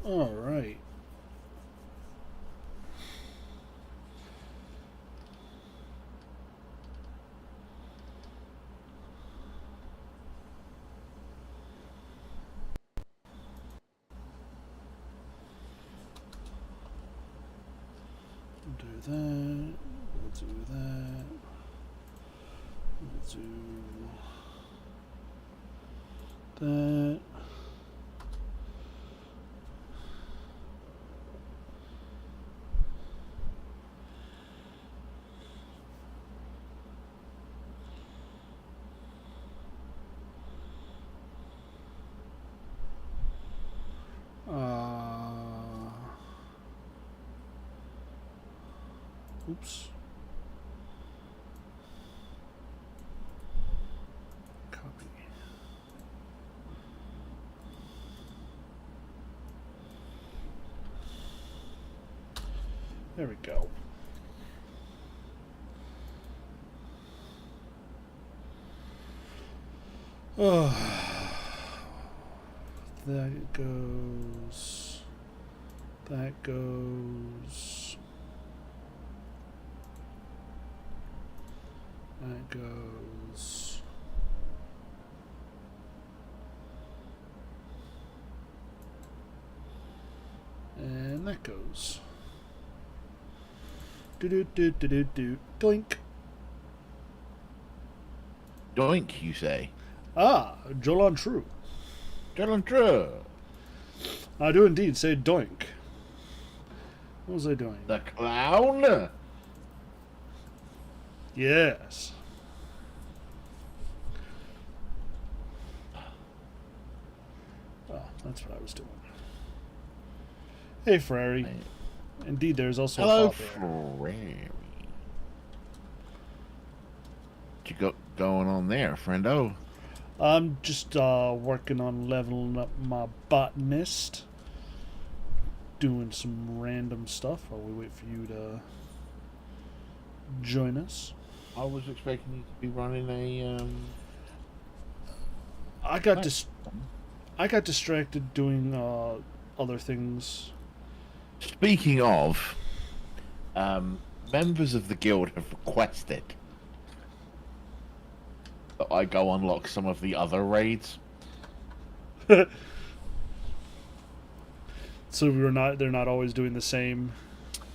All right. Do that. We'll do that. We'll do that. Oops. Copy. There we go. Oh, that goes. That goes. That goes. And that goes. Do do do do do do. Doink. Doink, you say? Ah, Jolan True. Dylan Drew. I do indeed say doink. What was I doing? The clown? Yes. Oh, that's what I was doing. Hey, Frary. Indeed, there's also Hello, a pop there. Frary. What you got going on there, friendo? I'm just working on leveling up my botanist. Doing some random stuff while we wait for you to join us. I was expecting you to be running a I got I got distracted doing other things. Speaking of, members of the guild have requested that I go unlock some of the other raids. So they're not always doing the same.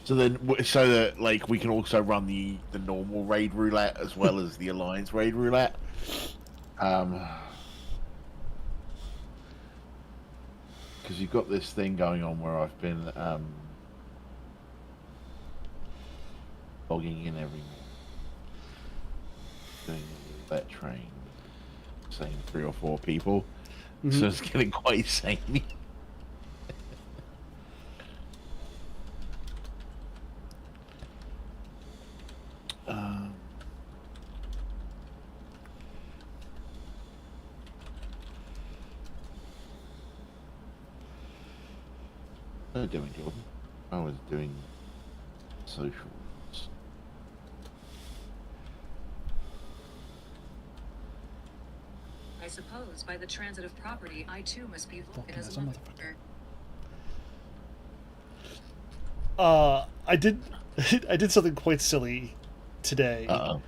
So that like we can also run the normal raid roulette as well as the alliance raid roulette. Because you've got this thing going on where I've been logging in every morning, doing the roulette train, same 3 or 4 people. Mm-hmm. So it's getting quite samey. What are you doing, Jordan? I was doing socials. I suppose by the transitive property, I too must be Fucking as as a a motherfucker. I did I did something quite silly today. Uh-oh.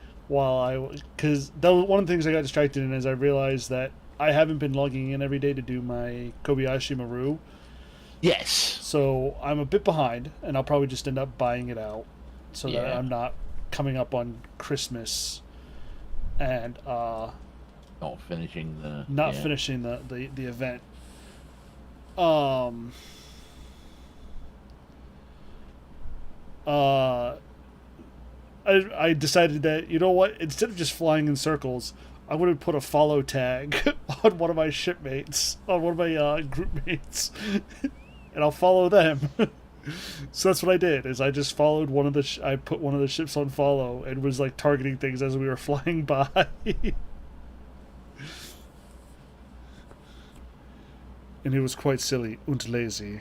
Because that was one of the things I got distracted in is I realized that I haven't been logging in every day to do my Kobayashi Maru. Yes. So I'm a bit behind, and I'll probably just end up buying it out so that Yeah. I'm not coming up on Christmas and Not finishing the... not yeah. finishing the event. Um. I decided that, you know what, instead of just flying in circles, I would have put a follow tag on one of my shipmates, on one of my group mates, and I'll follow them. So that's what I did. Is I just followed one of the I put one of the ships on follow and was like targeting things as we were flying by. And it was quite silly and lazy.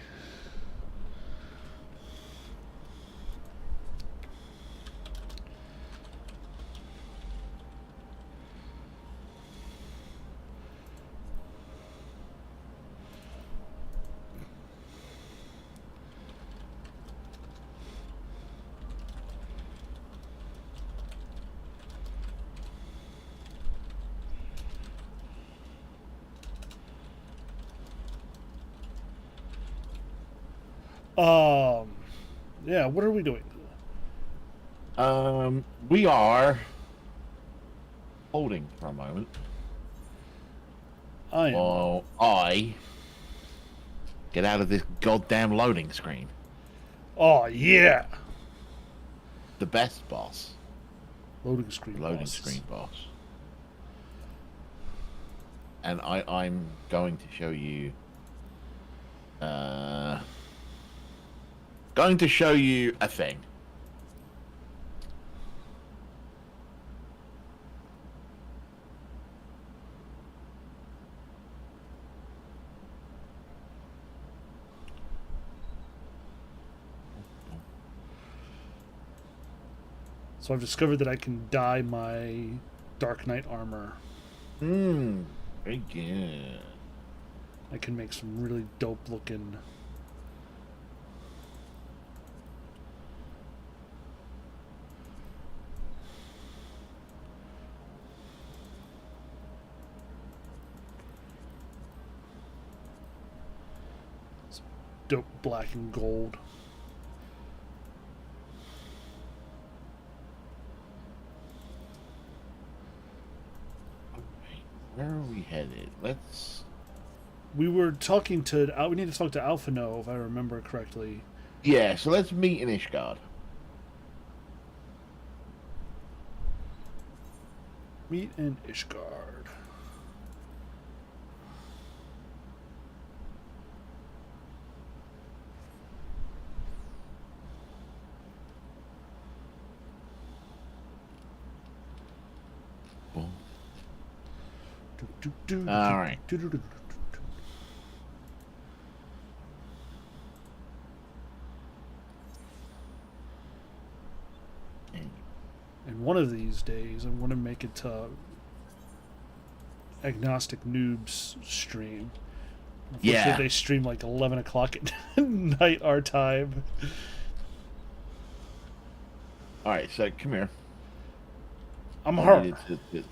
Yeah, what are we doing? We are holding for a moment I am. while I get out of this goddamn loading screen. Oh, yeah! The best boss. Loading screen Loading bosses. screen boss. And I'm going to show you a thing. So I've discovered that I can dye my Dark Knight armor. Very good. I can make some really dope looking. Some dope black and gold. Where are we headed? Let's. We were talking to. We need to talk to Alphino, if I remember correctly. Yeah, so let's meet in Ishgard. Meet in Ishgard. Boom. All right. And one of these days, I'm going to make it to Agnostic Noobs stream. Unfortunately, Yeah. they stream like 11 o'clock at night our time. Alright, so come here. I'm I her.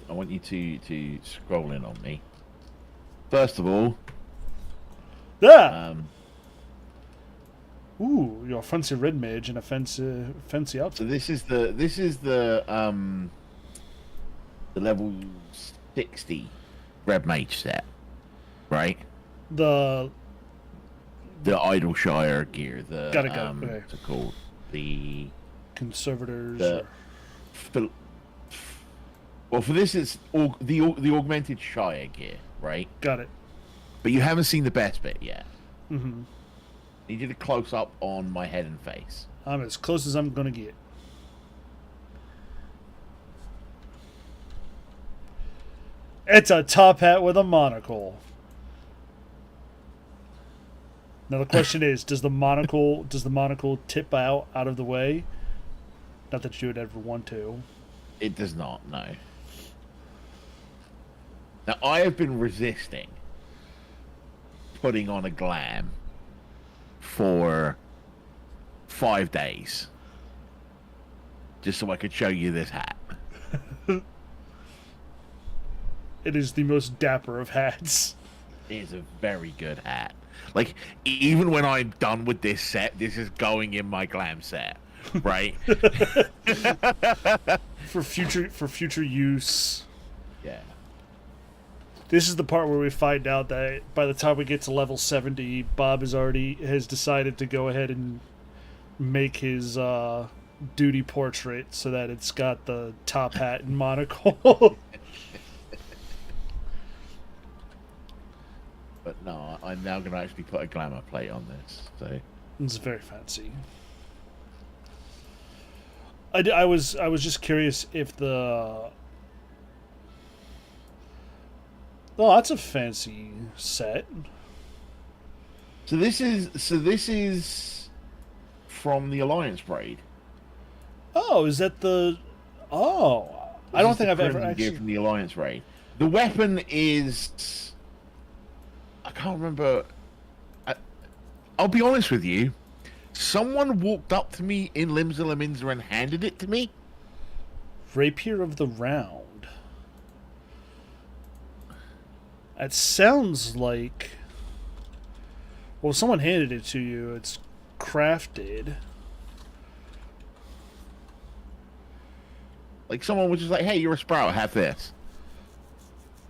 want you to scroll in on me. First of all, Yeah. um, Ooh, you're a fancy red mage and a fancy so outfit. this is the level 60 Red Mage set, right? The The Idleshire gear, the Got it, okay. what's it called? The conservators. The- well, for this it's the augmented Shire gear, right? Got it. But you haven't seen the best bit yet. Mm-hmm. I need you to close up on my head and face. I'm as close as I'm going to get. It's a top hat with a monocle. Now the question is, does the monocle tip out of the way? Not that you would ever want to. It does not, no. Now, I have been resisting putting on a glam for 5 days. Just so I could show you this hat. It is the most dapper of hats. It is a very good hat. Like, even when I'm done with this set, this is going in my glam set. Right? For future use. Yeah. This is the part where we find out that by the time we get to level 70, Bob has decided to go ahead and make his duty portrait so that it's got the top hat and monocle. But no, I'm now going to actually put a glamour plate on this. So It's very fancy. I was just curious if the... Oh, that's a fancy set. So this is from the Alliance raid. Oh, is that the... Oh, I don't think I've ever Crimson gear actually... from the Alliance raid. The weapon is, I can't remember. I'll be honest with you. Someone walked up to me in Limsa Lominsa and handed it to me. Rapier of the Round. It sounds like... Well, someone handed it to you. It's crafted. Like someone was just like, "Hey, you're a sprout. Have this."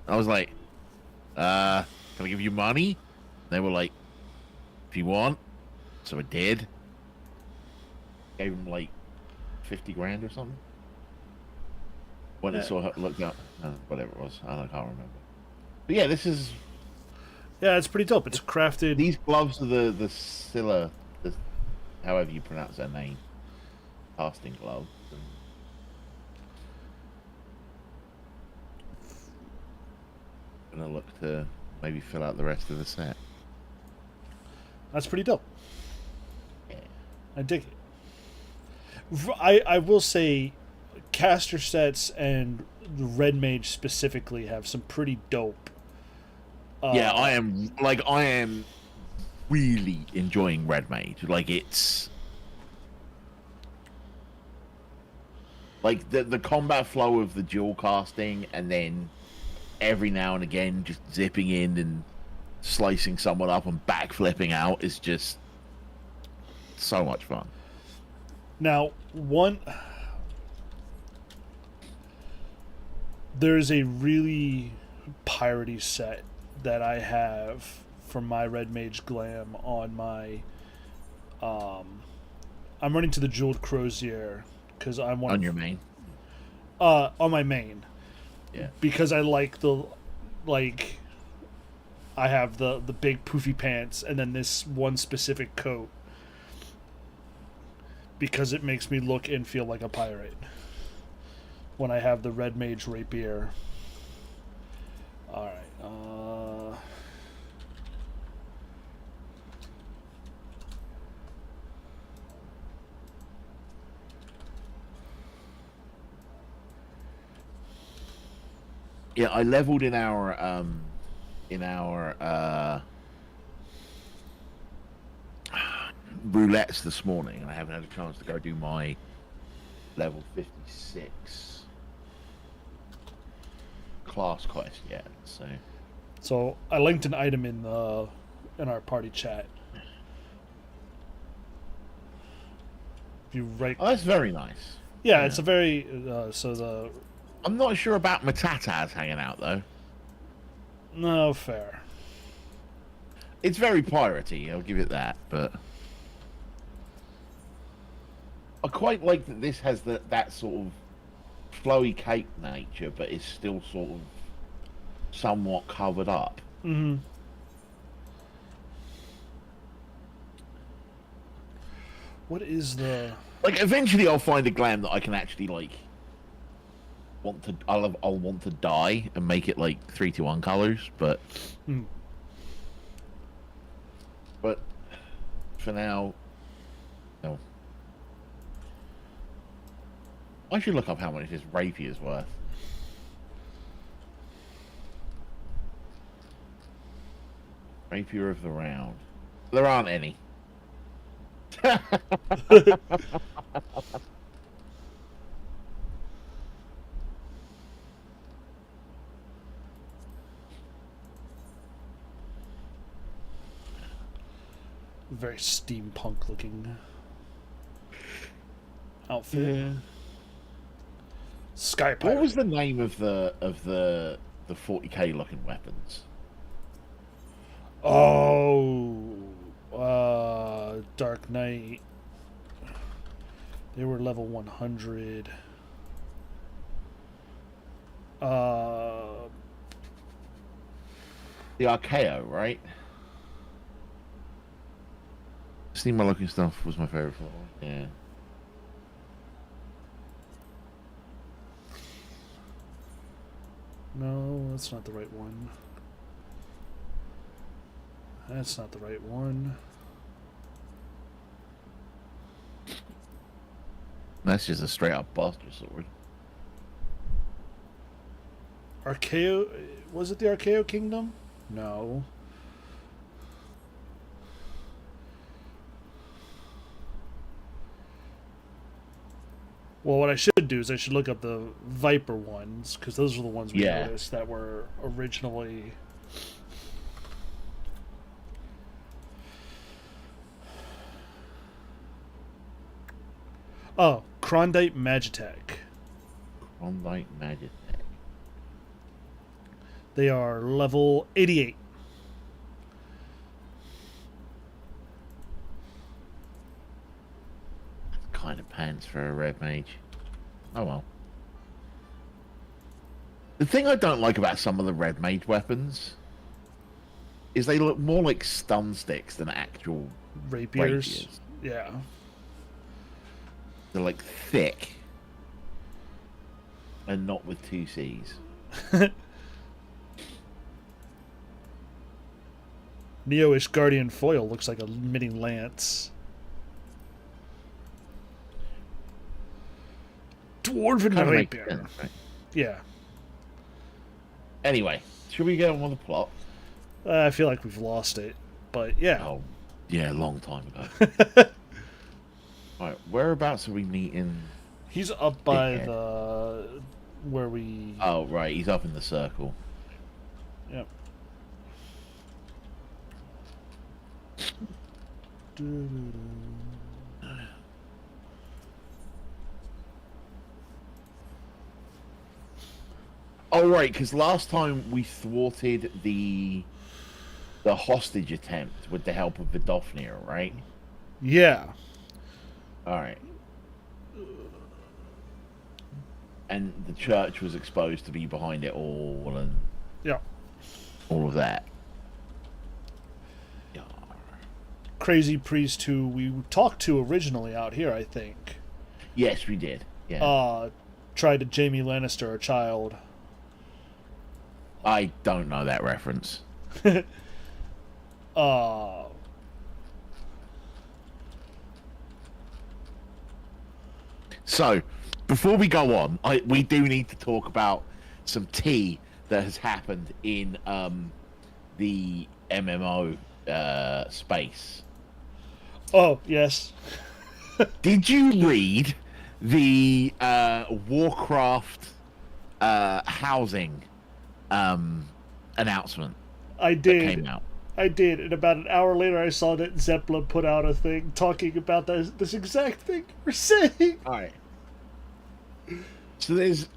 I was like, "Can I give you money?" They were like, "If you want." So I did. Gave them like 50 grand or something. When I saw her, looked up, whatever it was, I can't remember. But yeah, this is. Yeah, it's pretty dope. It's crafted. These gloves are the Scylla, however you pronounce their name, casting gloves. I'm gonna look to maybe fill out the rest of the set. That's pretty dope. Yeah. I dig it. I will say, caster sets and the Red Mage specifically have some pretty dope. Yeah, I am really enjoying Red Mage. Like it's like the combat flow of the dual casting, and then every now and again just zipping in and slicing someone up and backflipping out is just so much fun. Now, there's a really piratey set that I have from my Red Mage Glam on my. I'm running to the Jeweled Crozier because I want On your main. on my main. Yeah. Because I like I have the big poofy pants and then this one specific coat because it makes me look and feel like a pirate when I have the Red Mage rapier. All right. Yeah, I leveled in our roulettes this morning, and I haven't had a chance to go do my level 56 class quest yet. So I linked an item in our party chat. If you right, Oh, that's very nice. yeah, it's a very I'm not sure about Matatas hanging out though. no fair. It's very piratey, I'll give it that, but I quite like that this has that sort of flowy cape nature, but it's still sort of somewhat covered up. Mm-hmm. What is the Like eventually, I'll find a glam that I can actually like. I'll want to dye and make it like 3-to-1 colors, but but for now, no. I should look up how much this rapier is worth. Rapier of the round. There aren't any. very steampunk looking outfit? Yeah. Sky Pirate. What was the name of the 40k looking weapons? Oh, Dark Knight. They were level 100. The Archaeo, right? Steamer looking stuff was my favorite one. Yeah. No, that's not the right one. That's not the right one. That's just a straight up Buster sword. Archaeo. Was it the Archaeo Kingdom? No. Well, what I should do is I should look up the Viper ones, because those are the ones we noticed that were originally... Oh, Krondite Magitech. Klondike Magitech. They are level 88. Kind of pants for a red mage. Oh well. The thing I don't like about some of the red mage weapons is they look more like stun sticks than actual Rapiers. rapiers. Yeah. They're like thick and not with two C's. Neo-ish Guardian Foil looks like a mini lance. Dwarven Kinda makes Rapier. sense, right? Yeah. Anyway, should we get on with the plot? I feel like we've lost it. But yeah. Oh, yeah, a long time ago. Alright, whereabouts are we meeting? He's up by Yeah. the... where we... Oh, right, he's up in the circle. Yep. Oh, right, because last time we thwarted the hostage attempt with the help of Vidofnir, right? Yeah. Alright. And the church was exposed to be behind it all and Yeah. all of that. Yeah. Crazy priest who we talked to originally out here, I think. Yes, we did. Yeah. Tried to Jaime Lannister a child. I don't know that reference. So, before we go on, we do need to talk about some tea that has happened in the MMO space. Oh, yes. Did you read the Warcraft housing announcement I that did. came out? I did, and about an hour later I saw that Zeppelin put out a thing talking about this exact thing we're saying. All right. So there's...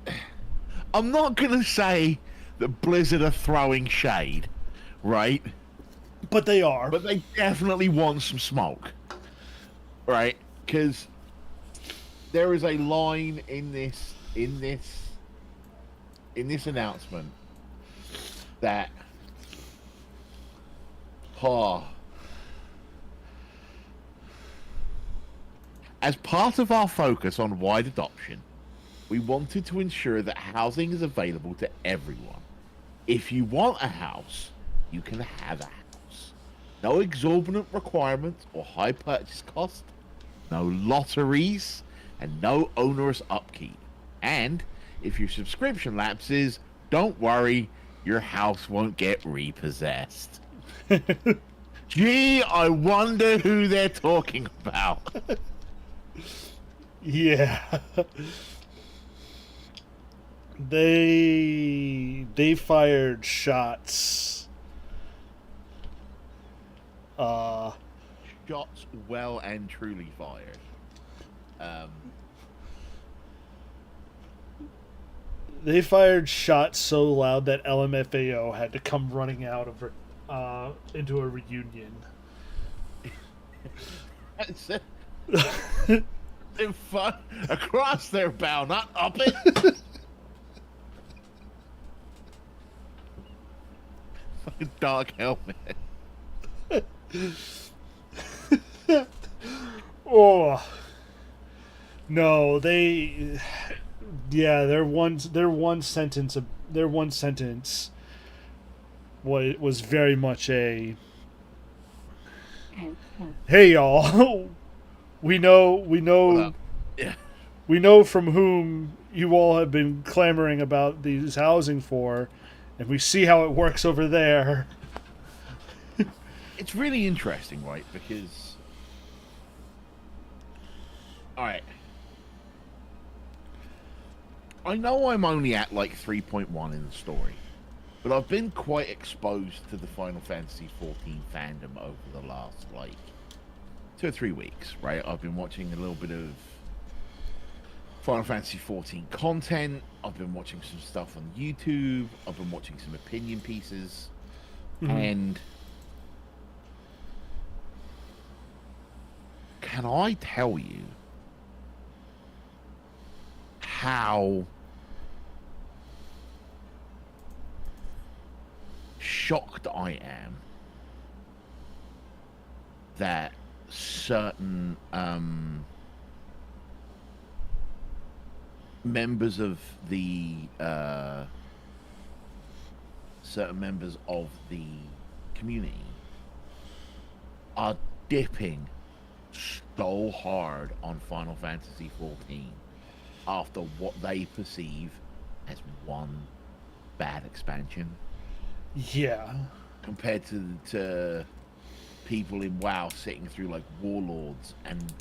I'm not going to say that Blizzard are throwing shade, right? But they are. But they definitely want some smoke, right? Because there is a line in this announcement that... As part of our focus on wide adoption, we wanted to ensure that housing is available to everyone. If you want a house, you can have a house. No exorbitant requirements or high purchase cost, no lotteries, and no onerous upkeep. And if your subscription lapses, don't worry, your house won't get repossessed. Gee, I wonder who they're talking about. Yeah. They fired shots. Shots well and truly fired. They fired shots so loud that LMFAO had to come running out of into a reunion. They're fun across their bow, not up it. Fucking dog helmet. Oh no, they. Yeah, their one sentence was very much a. Hey y'all, we know Yeah. we know from whom you all have been clamoring about these housing for, and we see how it works over there. It's really interesting, right? Because, all right, I know I'm only at like 3.1 in the story, but I've been quite exposed to the Final Fantasy XIV fandom over the last like 2 or 3 weeks, right? I've been watching a little bit of Final Fantasy 14 content. I've been watching some stuff on YouTube. I've been watching some opinion pieces. And can I tell you how shocked I am that certain members of the community are dipping so hard on Final Fantasy 14 after what they perceive as one bad expansion. Yeah. Compared to people in WoW sitting through like Warlords and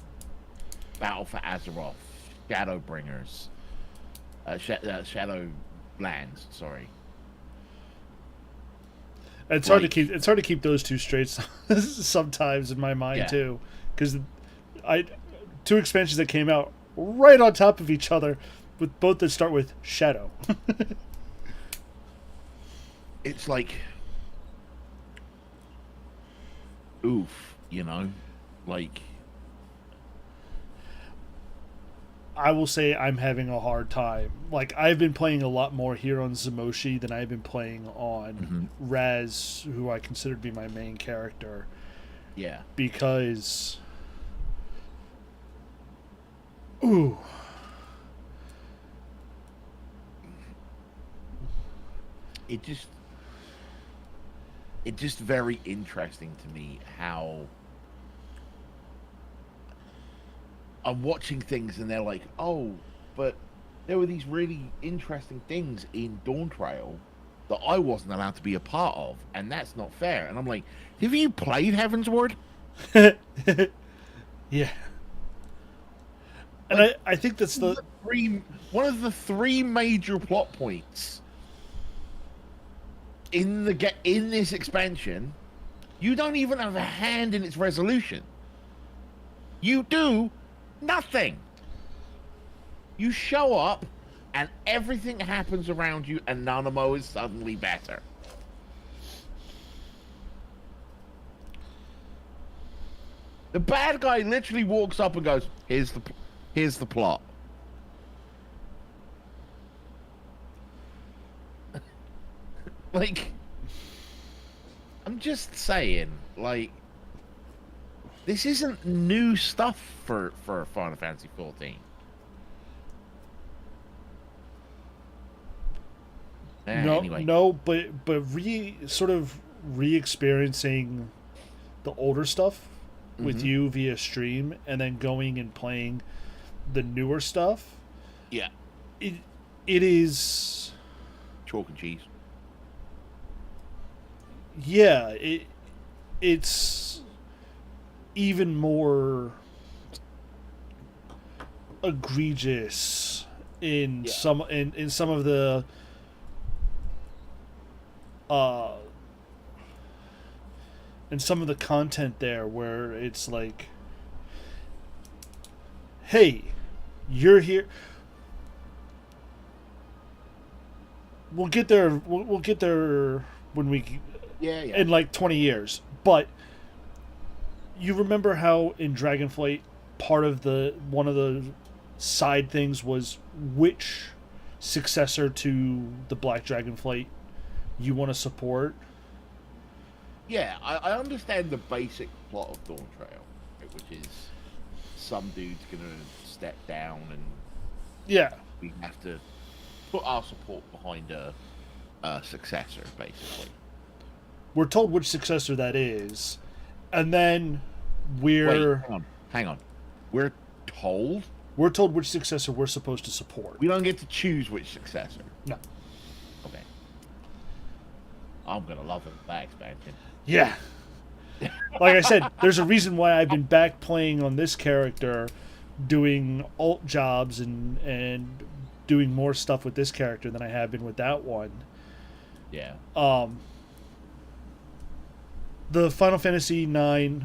Battle for Azeroth, Shadowbringers, Shadowlands. Sorry. It's hard to keep those two straight sometimes in my mind too, because two expansions that came out right on top of each other, with both that start with Shadow. It's like, oof, you know, like. I will say I'm having a hard time. Like, I've been playing a lot more here on Zemoshi than I've been playing on Raz, who I consider to be my main character. Yeah. Because... Ooh. It's just very interesting to me how... I'm watching things and they're like, oh, but there were these really interesting things in Dawntrail that I wasn't allowed to be a part of, and that's not fair. And I'm like, have you played Heavensward? Yeah. And like, I think that's one of the three major plot points in this expansion. You don't even have a hand in its resolution. You do nothing. You show up and everything happens around you and Nanamo is suddenly better. The bad guy literally walks up and goes, here's the plot. Like, I'm just saying, like, this isn't new stuff for Final Fantasy 14. But re-experiencing the older stuff with you via stream, and then going and playing the newer stuff. Yeah, it is chalk and cheese. Yeah, it's even more egregious in some of the in some of the content there, where it's like, hey, you're here. We'll get there. We'll get there when we. Yeah. In like 20 years, but you remember how in Dragonflight, part of one of the side things was which successor to the Black Dragonflight you want to support? Yeah, I understand the basic plot of Dawntrail, which is some dude's gonna step down and we have to put our support behind a successor, basically. We're told which successor that is, and then Wait, hang on. We're told which successor we're supposed to support. We don't get to choose which successor. No. Okay. I'm gonna love that expansion. Yeah. Like I said, there's a reason why I've been back playing on this character, doing alt jobs and doing more stuff with this character than I have been with that one. Yeah. The Final Fantasy IX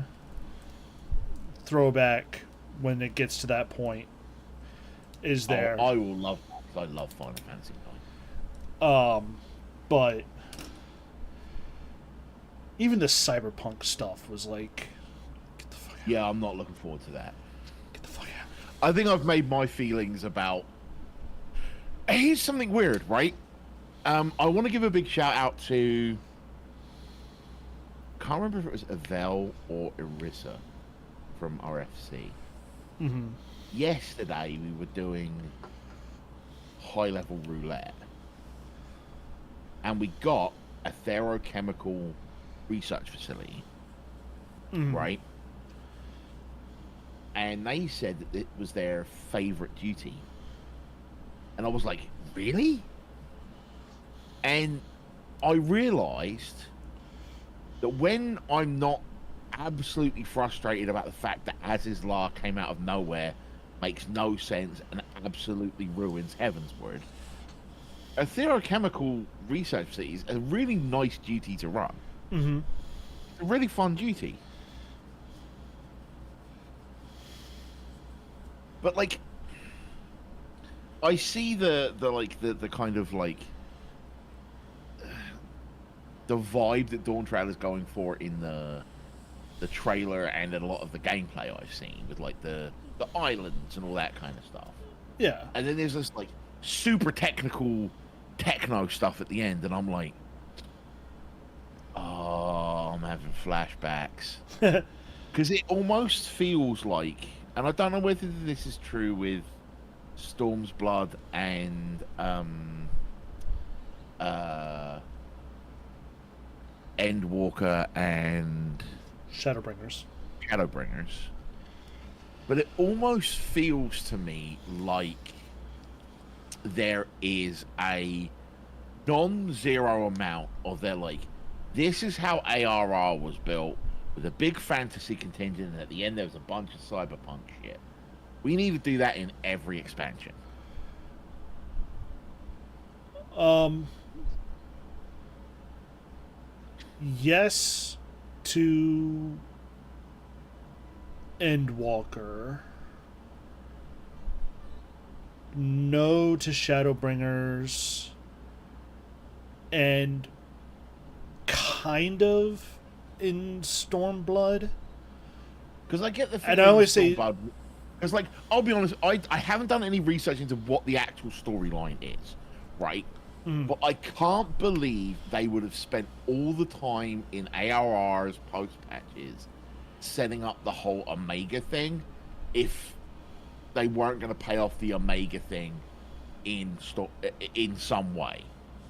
throwback, when it gets to that point, is there. Oh, I will love that because I love Final Fantasy 9. But even the Cyberpunk stuff was like, get the fuck out. Yeah, I'm not looking forward to that. Get the fuck out. I think I've made my feelings about. Here's something weird, right? I want to give a big shout out to. Can't remember if it was Avel or Irissa from RFC. Mm-hmm. Yesterday we were doing high level roulette, and we got a therochemical research facility, Mm-hmm. right? And they said that it was their favorite duty. And I was like, really? And I realized that when I'm not absolutely frustrated about the fact that Azizlar came out of nowhere, makes no sense, and absolutely ruins Heavensward, a therochemical research facility is a really nice duty to run. Mm-hmm. It's a really fun duty. But like, I see the kind of like the vibe that Dawn Trail is going for in the trailer and in a lot of the gameplay I've seen with like the islands and all that kind of stuff. Yeah. And then there's this like super technical techno stuff at the end, and I'm like, oh, I'm having flashbacks. Because it almost feels like, and I don't know whether this is true with Storm's Blood and Endwalker and Shadowbringers. Shadowbringers, but it almost feels to me like there is a non-zero amount of their like, this is how ARR was built with a big fantasy contingent, and at the end there was a bunch of cyberpunk shit. We need to do that in every expansion. Yes to Endwalker. No to Shadowbringers. And kind of in Stormblood. Because I get the And I always say, because like, I'll be honest, I haven't done any research into what the actual storyline is, right? But I can't believe they would have spent all the time in ARR's post patches setting up the whole Omega thing if they weren't going to pay off the Omega thing in some way,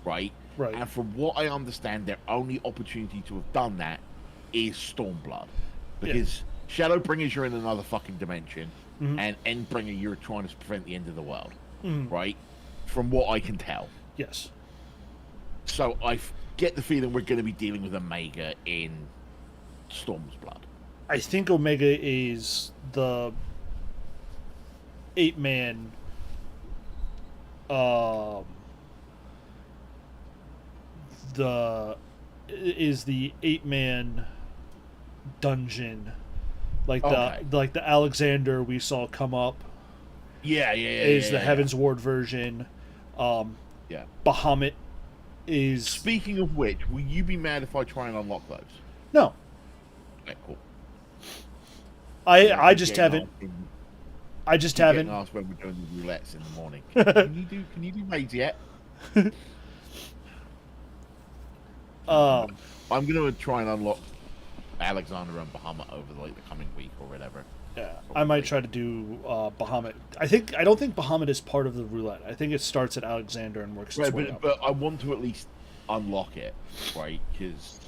right? Right. And from what I understand, their only opportunity to have done that is Stormblood, because Shadowbringers, you're in another fucking dimension, and Endbringer, you're trying to prevent the end of the world, right? From what I can tell. yes. So I get the feeling we're going to be dealing with Omega in Storm's Blood. I think Omega is the 8-man the 8-man dungeon, like the Alexander we saw come up is the Heaven's Ward version. Yeah. Bahamut is... Speaking of which, will you be mad if I try and unlock those? No. Okay, cool. I just haven't. I just haven't. Getting asked when we're doing the roulettes in the morning. Can you do raids yet? I'm gonna try and unlock Alexander and Bahamut over the coming week or whatever. Yeah, I might try to do Bahamut. I don't think Bahamut is part of the roulette. I think it starts at Alexander and works its way up. But I want to at least unlock it, right? Because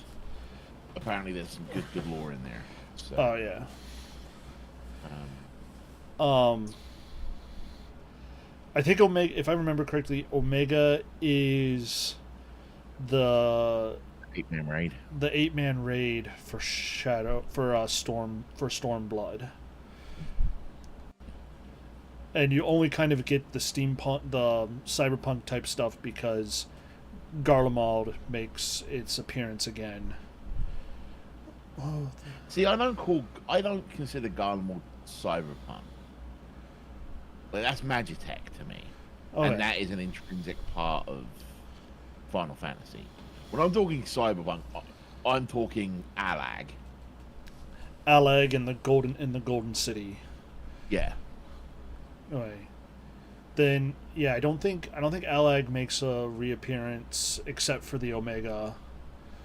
apparently there's some good lore in there. So, Oh yeah. I think Omega, if I remember correctly, Omega is the 8-man raid. The 8-man raid for Stormblood. And you only kind of get the cyberpunk type stuff because Garlemald makes its appearance again. Oh, See, I don't consider Garlemald cyberpunk. Like, that's Magitech to me. Okay. And that is an intrinsic part of Final Fantasy. When I'm talking Cyberpunk, I'm talking Alag. Alag in the Golden City. Yeah. Okay. Then yeah, I don't think Alag makes a reappearance except for the Omega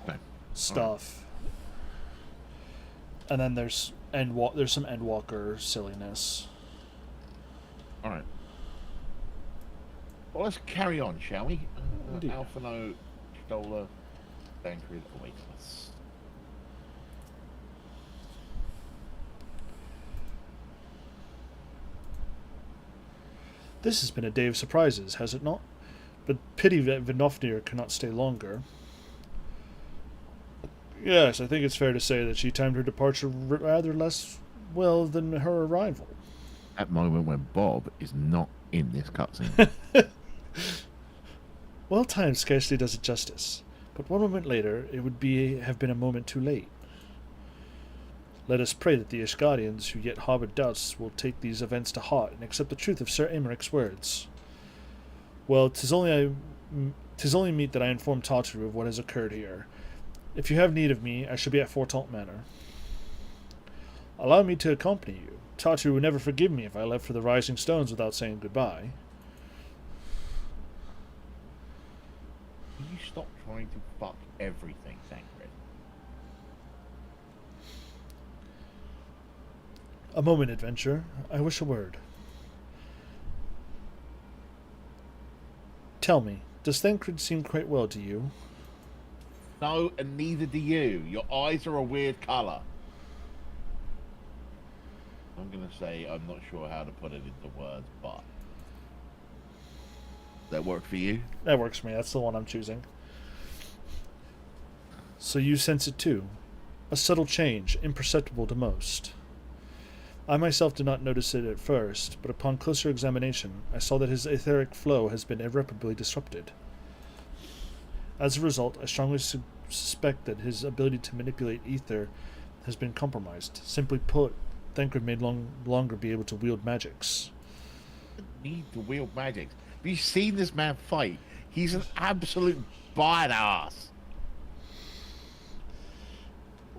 Okay. stuff. And then there's some Endwalker silliness. All right. Well, let's carry on, shall we? Indeed. Alphino, Stola, Dancrid awaits us. This has been a day of surprises, has it not? But pity that Vinofnir cannot stay longer. Yes, I think it's fair to say that she timed her departure rather less well than her arrival. That moment when Bob is not in this cutscene. Well timed scarcely does it justice, but one moment later it would have been a moment too late. Let us pray that the Ishgardians who yet harbor doubts will take these events to heart and accept the truth of Sir Amaric's words. Well, 'tis only meet that I inform Tartaru of what has occurred here. If you have need of me, I shall be at Fortalt Manor. Allow me to accompany you. Tartaru would never forgive me if I left for the Rising Stones without saying goodbye. Will you stop trying to fuck everything, Dancrid? A moment, adventure. I wish a word. Tell me, does Thancred seem quite well to you? No, and neither do you. Your eyes are a weird colour. I'm going to say I'm not sure how to put it into words, but... That work for you? That works for me. That's the one I'm choosing. So you sense it too. A subtle change, imperceptible to most. I myself did not notice it at first, but upon closer examination, I saw that his etheric flow has been irreparably disrupted. As a result, I strongly suspect that his ability to manipulate ether has been compromised. Simply put, Thancred may longer be able to wield magics. Need to wield magic. Have you seen this man fight? He's an absolute badass.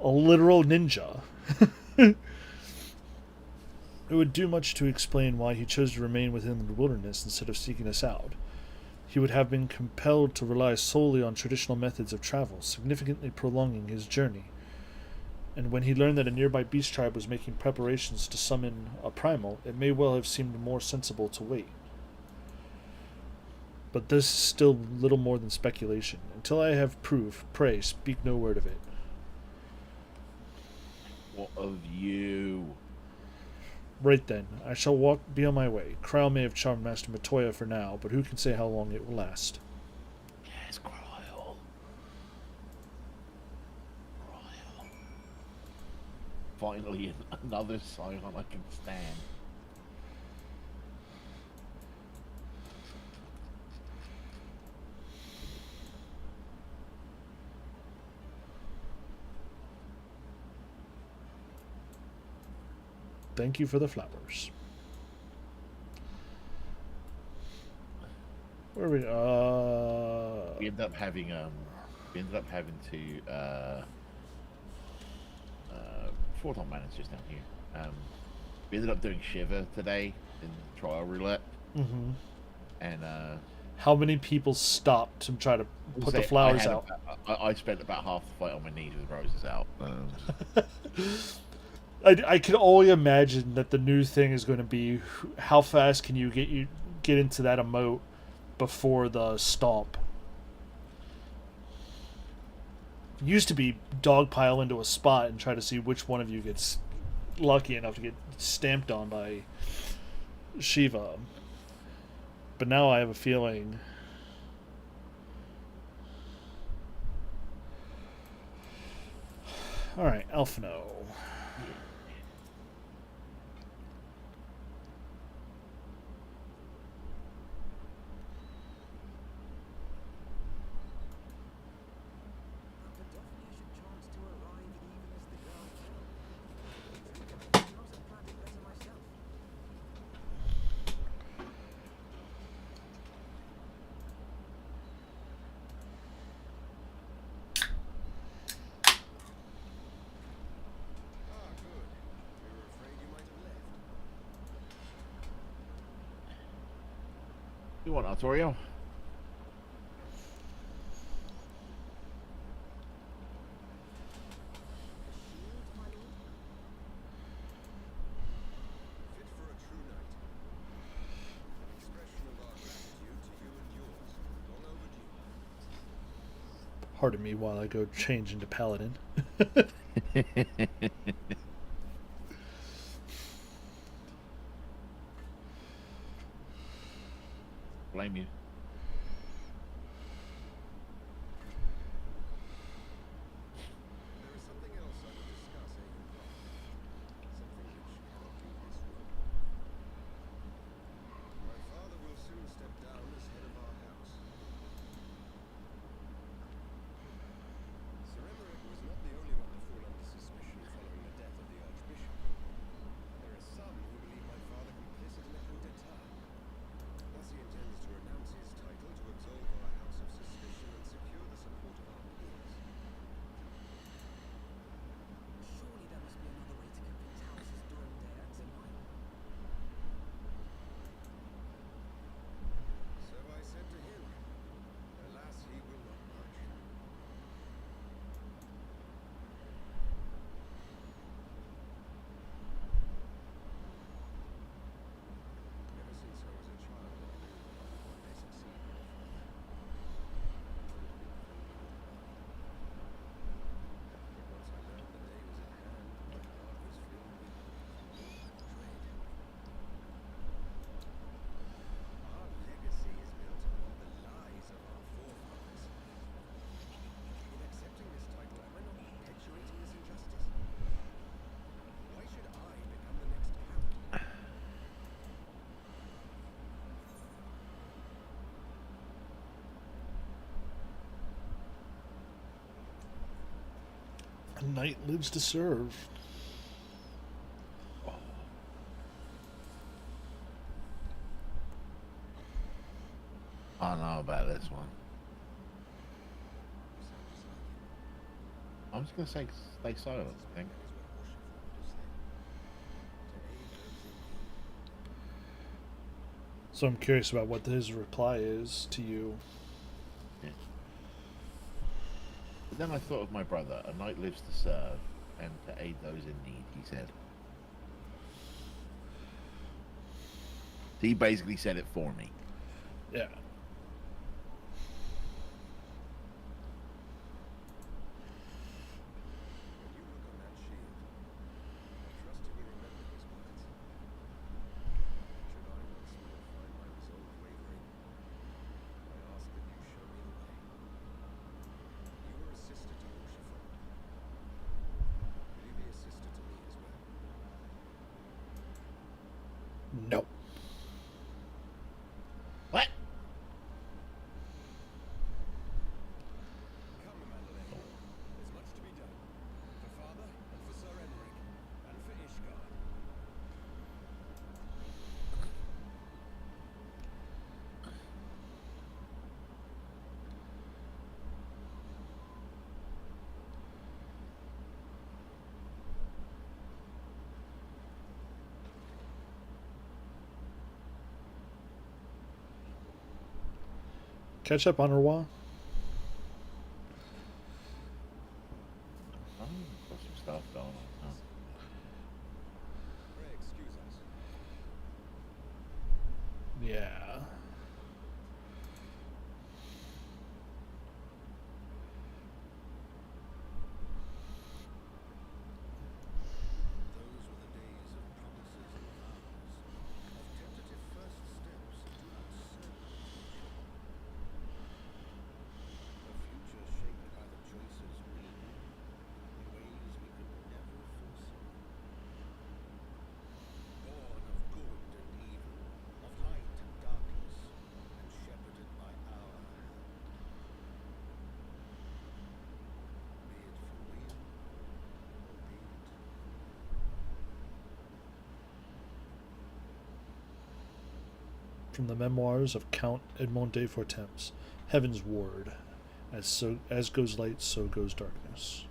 A literal ninja. It would do much to explain why he chose to remain within the wilderness instead of seeking us out. He would have been compelled to rely solely on traditional methods of travel, significantly prolonging his journey. And when he learned that a nearby beast tribe was making preparations to summon a primal, it may well have seemed more sensible to wait. But this is still little more than speculation. Until I have proof, pray, speak no word of it. What of you? Right then, I shall be on my way. Krile may have charmed Master Matoya for now, but who can say how long it will last? Yes, Krile. Krile. Finally, another Scion I can stand. Thank you for the flowers. Where are we? We ended up having to Fortalt Manor just down here. We ended up doing Shiver today in trial roulette, Mm-hmm. and How many people stopped to try to put the flowers out? I spent about half the fight on my knees with roses out. I can only imagine that the new thing is going to be how fast can you get into that emote before the stomp. It used to be dogpile into a spot and try to see which one of you gets lucky enough to get stamped on by Shiva. But now I have a feeling... Alright, Alphino. You want Artorio? Fit for a true knight. An expression of our gratitude to you and yours. Long overdue. Pardon me while I go change into Paladin. Blame you. There is something else I would discuss, Aegon. Something which cannot leave this room. My father will soon step down as head of our house. Sir Emmerich was not the only one to fall under suspicion following the death of the Archbishop. There are some who believe my father complicit in a coup d'etat. Thus he intends to renounce his title to absolve our house of suspicion and secure the support of our peers. Surely there must be another way to convince houses Durandare and Zemine. So I said to him, alas, he will not budge. Ever since I was a child, I knew that I would one day succeed my father. But once I learned the day was at hand, my heart was filled with hope and dread. Our legacy is built upon the lies of our forefathers. In accepting this title, am I not perpetuating this injustice? Why should I become the next count? A knight lives to serve. I don't know about this one. I'm just gonna say stay silent, I think. So I'm curious about what his reply is to you. Yeah. But then I thought of my brother. A knight lives to serve and to aid those in need, he said. He basically said it for me. Yeah. When you look on that shield, I trust you will remember his words. Should I once more find my resolve wavering, I ask that you show me the way. You were a sister to Rochefort. Will you be a sister to me as well? No. What? Come, Madeleine. There's much to be done. For father, and for Sir Emmerich, and for Ishgard. Catch up on Roi. Oh, got some stuff going on. Huh? Pray excuse us. Yeah. Those were the days of promises and vows, of tentative first steps into uncertain future. A future shaped by the choices we made, in ways we could never foresee. Born of good and evil, of light and darkness, and shepherded by our hand. Be it for weal, or be it for From the memoirs of Count Edmond de Fortemps, Heaven's Ward. As goes light, so goes darkness.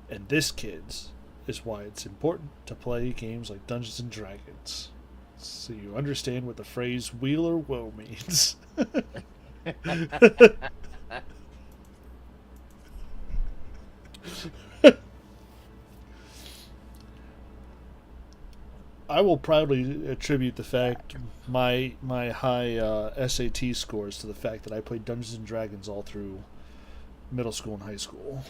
And this, kids, is why it's important to play games like Dungeons and Dragons, so you understand what the phrase "wheel or woe" means. I will proudly attribute the fact my high SAT scores to the fact that I played Dungeons and Dragons all through middle school and high school.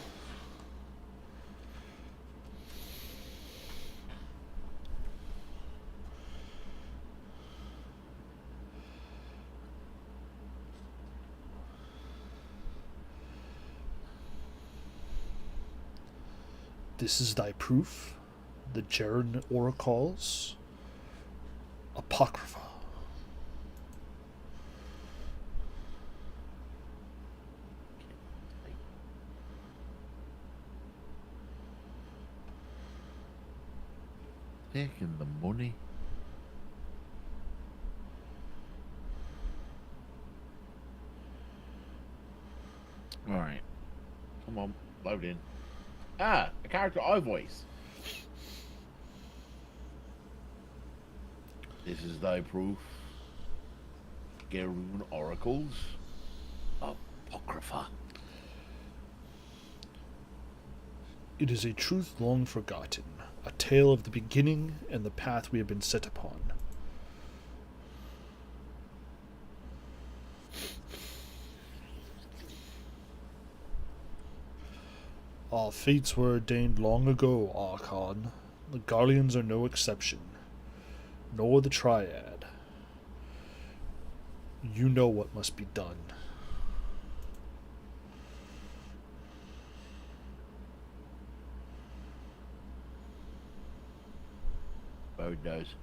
This is thy proof, the Jaren Oracles, Apocrypha. Taking the money. Alright. Come on, load in. Ah, a character I voice. This is thy proof. Garoon Oracles. Apocrypha. It is a truth long forgotten, a tale of the beginning and the path we have been set upon. Our fates were ordained long ago, Archon. The Garleans are no exception, nor the Triad. You know what must be done. Bode knows.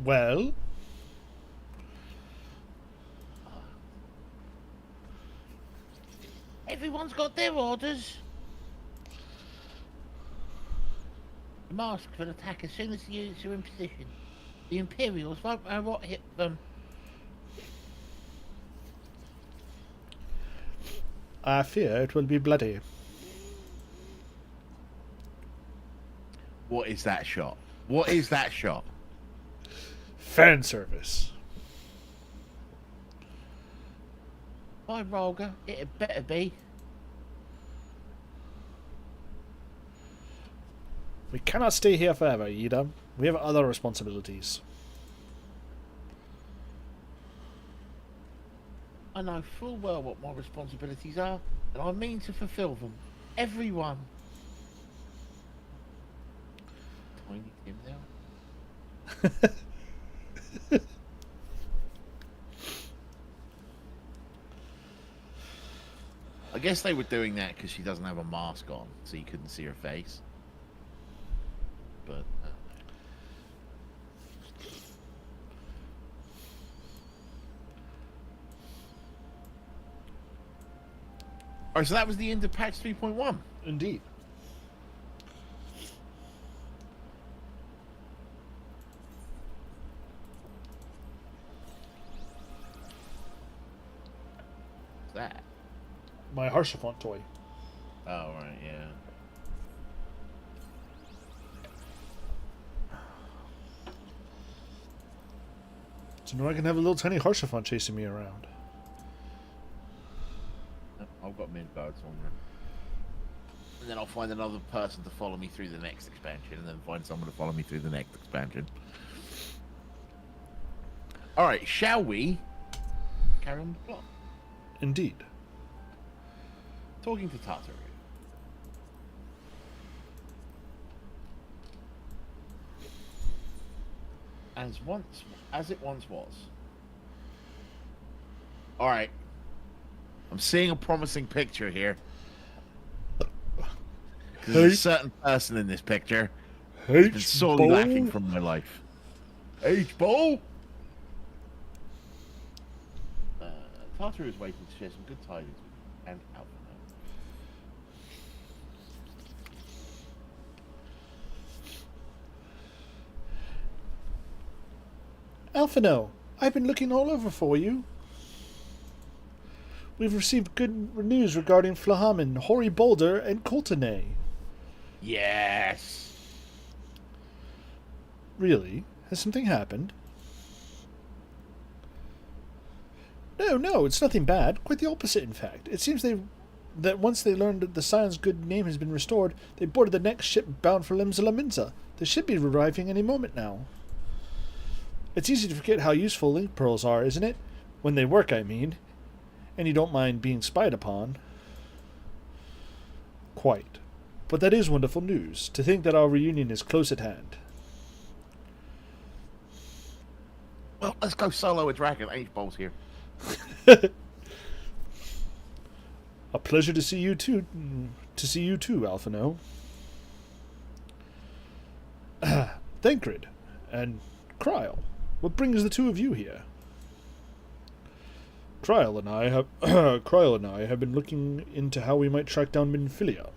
Well, Everyone's got their orders. The masks will attack as soon as the units are in position. The Imperials won't know what hit them. I fear it will be bloody. What is that shot? What is that shot? Fan service. By Rolga, it had better be. We cannot stay here forever, Ida. We have other responsibilities. I know full well what my responsibilities are, and I mean to fulfill them. Everyone. Tiny Tim now. I guess they were doing that because she doesn't have a mask on, so you couldn't see her face. But alright, so that was the end of patch 3.1. Indeed. What's that? My Haurchefant toy. Oh, right, yeah. So now I can have a little tiny Haurchefant chasing me around. I've got mid-birds on there. And then I'll find another person to follow me through the next expansion, and then find someone to follow me through the next expansion. Alright, shall we carry on the plot? Indeed. Talking to Tataru. as it once was. All right. I'm seeing a promising picture here. There's a certain person in this picture who's been sorely lacking from my life. H-Ball! Tartaru is waiting to share some good tidings with you and Alpha. Alphino, I've been looking all over for you. We've received good news regarding Flahamin, Hoary Boulder, and Coultonay. Yes! Really? Has something happened? No, it's nothing bad. Quite the opposite, in fact. It seems that once they learned that the Scion's good name has been restored, they boarded the next ship bound for Limsa Laminza. They should be arriving any moment now. It's easy to forget how useful link pearls are, isn't it? When they work, I mean. And you don't mind being spied upon. Quite. But that is wonderful news, to think that our reunion is close at hand. Well, let's go solo a dragon. H-Ball's here. A pleasure to see you too. Alphino. Thancred and Kryl. What brings the two of you here? Kryl and I have been looking into how we might track down Minfilia.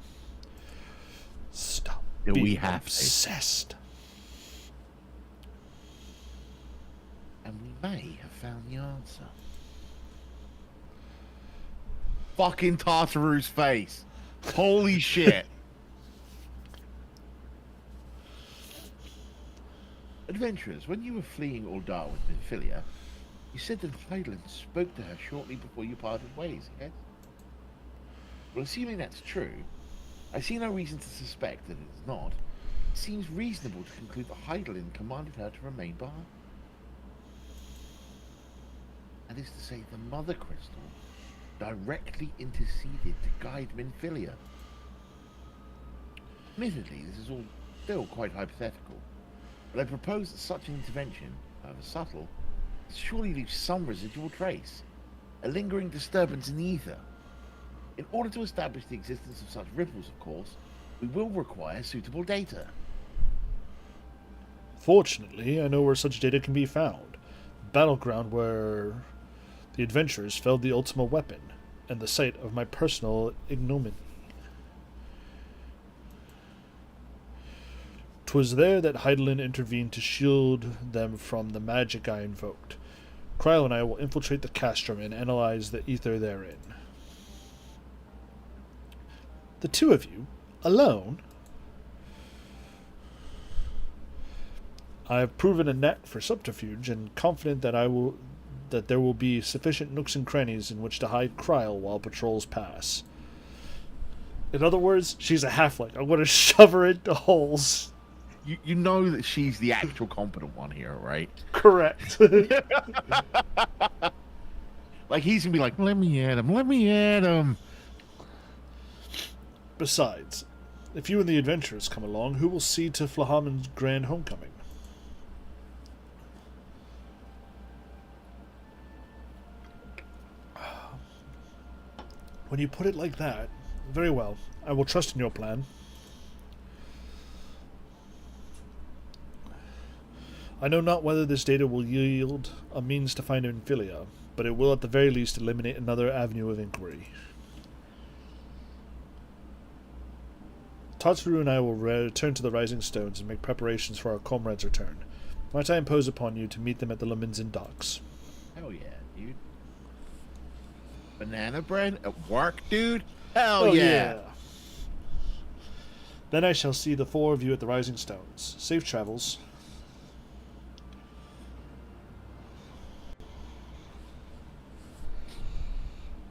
Stop Do being we have to? obsessed. And we may have found the answer. Fucking Tartaru's face. Holy shit. Adventurers, when you were fleeing Uldar with Minfilia, you said that Hydaelyn spoke to her shortly before you parted ways, yes? Well, assuming that's true, I see no reason to suspect that it is not. It seems reasonable to conclude that Hydaelyn commanded her to remain behind. That is to say, the Mother Crystal directly interceded to guide Minfilia. Admittedly, this is all still quite hypothetical, but I propose that such an intervention, however subtle, surely leaves some residual trace, a lingering disturbance in the ether. In order to establish the existence of such ripples, of course, we will require suitable data. Fortunately, I know where such data can be found. Battleground where the adventurers felled the Ultima weapon, and the site of my personal ignominy. 'Twas there that Hydaelyn intervened to shield them from the magic I invoked. Kryl and I will infiltrate the castrum and analyze the ether therein. The two of you, alone? I have proven a knack for subterfuge, and confident that there will be sufficient nooks and crannies in which to hide Kryl while patrols pass. In other words, she's a halfling. I'm going to shove her into holes. You know that she's the actual competent one here, right? Correct. Like, he's gonna be like, let me at him. Besides, if you and the adventurers come along, who will see to Flahamin's grand homecoming? When you put it like that, very well. I will trust in your plan. I know not whether this data will yield a means to find Minfilia, but it will at the very least eliminate another avenue of inquiry. Tartaru and I will return to the Rising Stones and make preparations for our comrades' return. Might I impose upon you to meet them at the Laminzan docks? Hell yeah, dude. Banana bread at work, dude? Hell yeah. Then I shall see the four of you at the Rising Stones. Safe travels.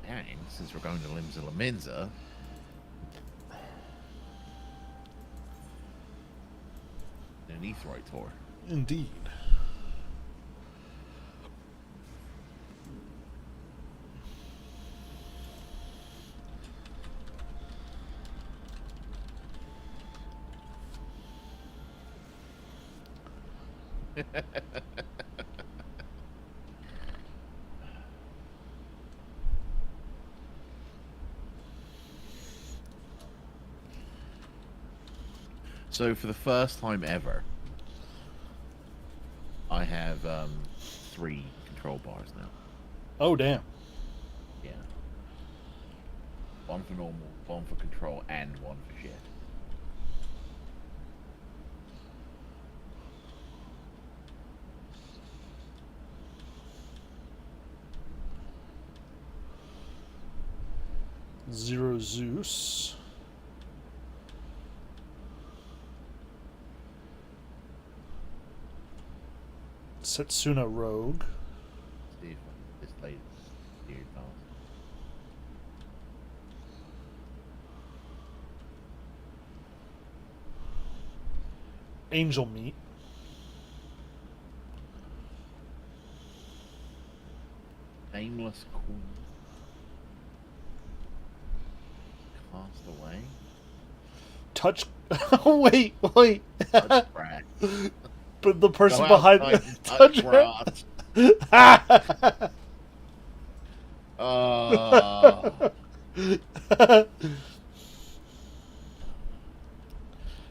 And since we're going to Limsa Laminza, an Aetheryte tour. Indeed. So for the first time ever, I have 3 control bars now. Oh, damn. Yeah. 1 for normal, 1 for control, and 1 for shit. Zero Zeus. Setsuna Rogue. See if this late dude knows. Angel Meat. Nameless Queen. Cast away. Touch. Wait. Touch grass. But the person Go behind. outside and Touch touch grass.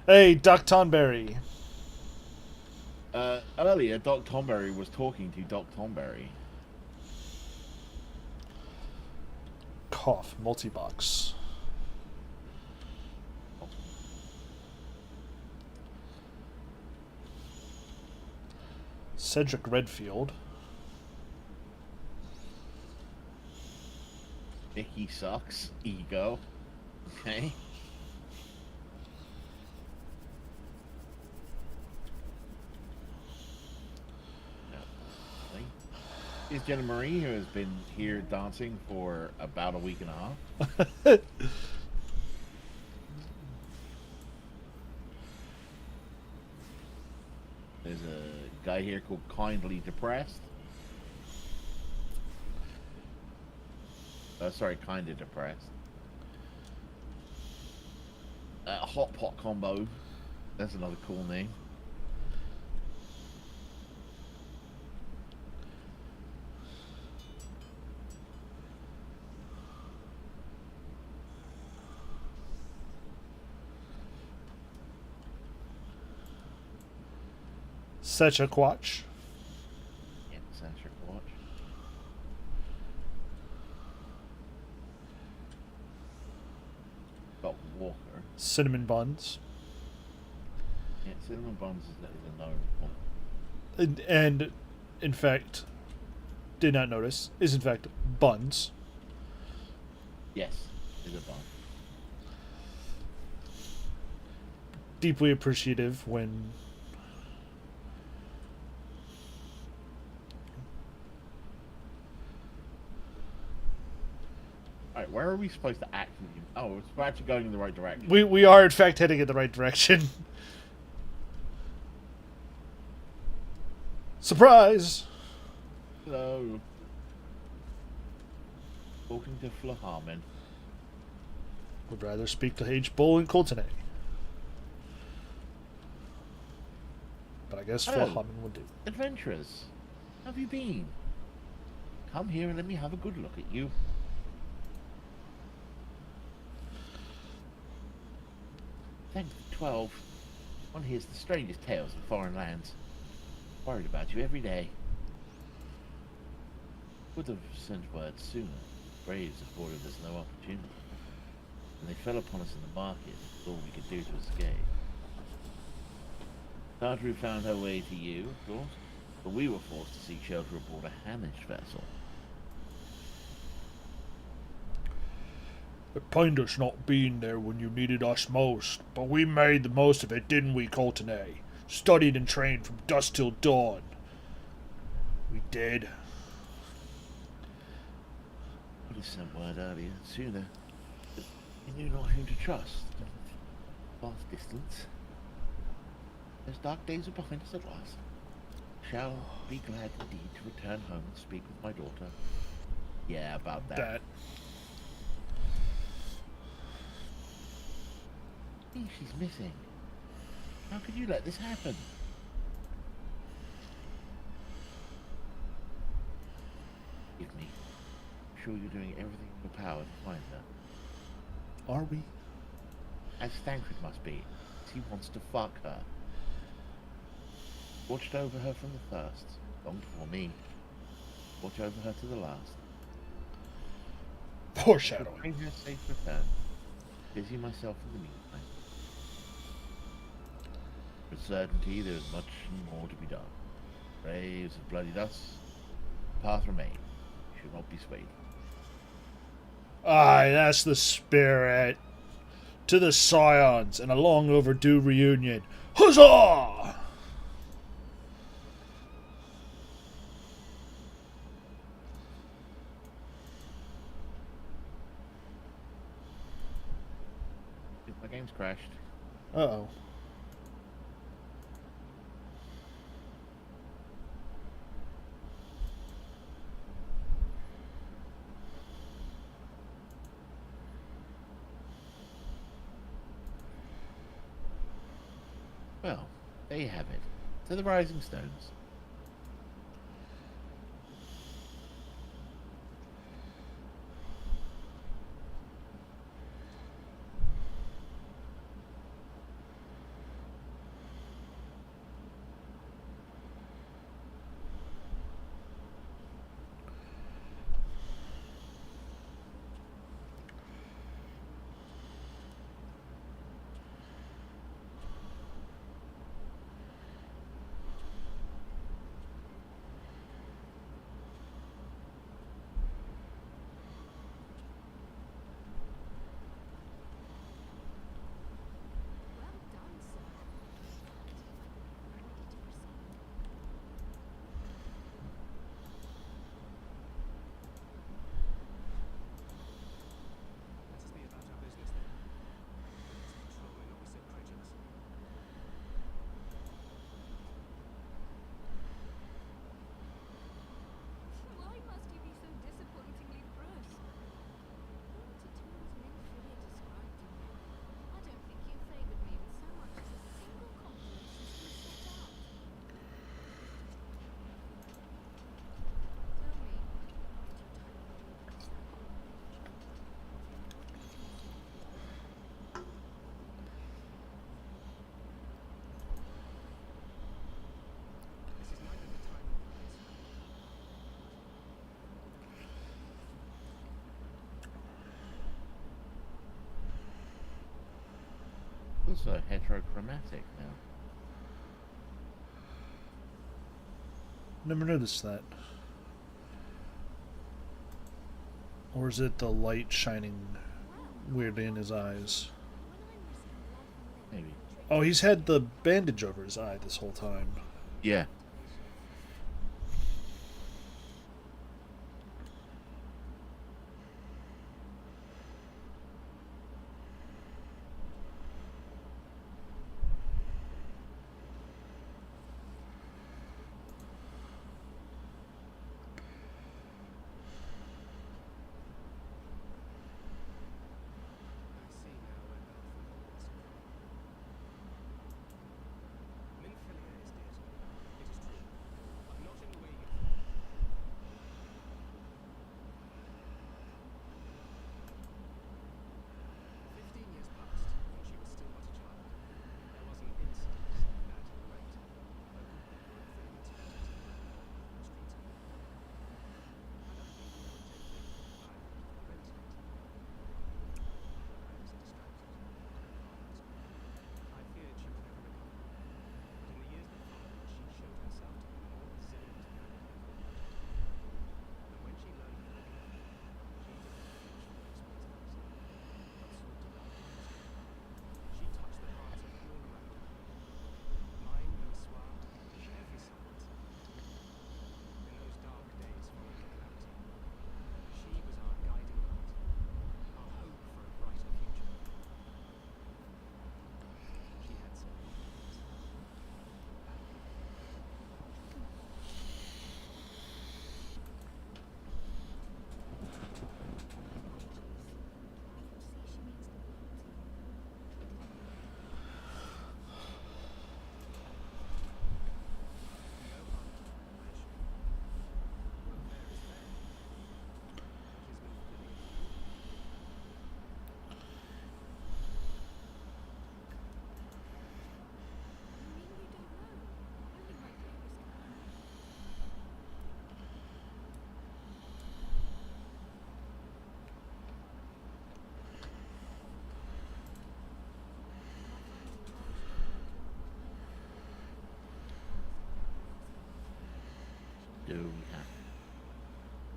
Hey, Doc Tonberry. Earlier, Doc Tomberry was talking to Doc Tomberry. Cough. Multi-box. Cedric Redfield. Vicky sucks. Ego. Okay. Is Jenna Marie, who has been here dancing for about a week and a half. There's a guy here called Kindly Depressed. Sorry, Kinda Depressed. Hot Pot Combo. That's another cool name. Sechaquatch. Yeah, Centric Watch. Got Walker. Cinnamon Buns. Yeah, Cinnamon Buns is a known one. And, in fact, did not notice, is in fact Buns. Yes, is a bun. Deeply appreciative when Alright, where are we supposed to actually... Oh, we're actually going in the right direction. we are in fact heading in the right direction. Surprise! Hello. Talking to Flaharman. Would rather speak to H. Bull and Coltonay. But I guess Hello. Flahaman would do. Adventurers, how have you been? Come here and let me have a good look at you. Thanks to 12. One hears the strangest tales of foreign lands. Worried about you every day. Would have sent word sooner. Braves afforded us no opportunity. When they fell upon us in the market, it was all we could do to escape. Tartaru found her way to you, of course, but we were forced to seek shelter aboard a Hamish vessel. It pained us not being there when you needed us most, but we made the most of it, didn't we, Coltonay? Studied and trained from dusk till dawn. We did. Would have sent word earlier, sooner, but we knew not whom to trust. Vast distance. Those dark days are behind us at last. Shall be glad indeed to return home and speak with my daughter. Yeah, about that. Hey, she's missing. How could you let this happen? sure you're doing everything in your power to find her. Are we? As Thancred must be. He wants to fuck her. Watched over her from the first, long before me. Watch over her to the last. Foreshadowing. Bring her safe return. Busy myself in the meantime. For certainty, there is much more to be done. Graves of bloody dust, path remain. Should not be swayed. Aye, that's the spirit. To the Scions and a long overdue reunion. Huzzah! My game's crashed. Uh-oh. Well, there you have it. To the Rising Stones. Well done, sir. Ready to proceed. Let us be about our business then. This patrol may not be so credulous. Why must you be so disappointingly brusque? What a tomb's Minfilia described in you. I don't think you favoured me with so much as a single compliment since we set out. Tell me, did your tiny body understand you? This is neither the time nor the place. Also heterochromatic now. Never noticed that. Or is it the light shining weirdly in his eyes? When I'm risking life and limb, Maybe. Oh, he's had the bandage over his eye this whole time. Yeah. I see now where Belfort was. Minfilia is dear to me. It is do we have? Then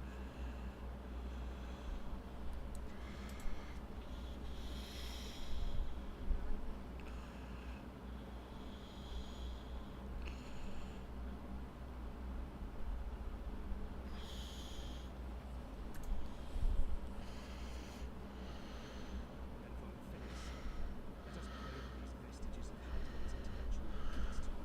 from Phyllis, let us pray that these vestiges of Haldoran's intellectual weakness to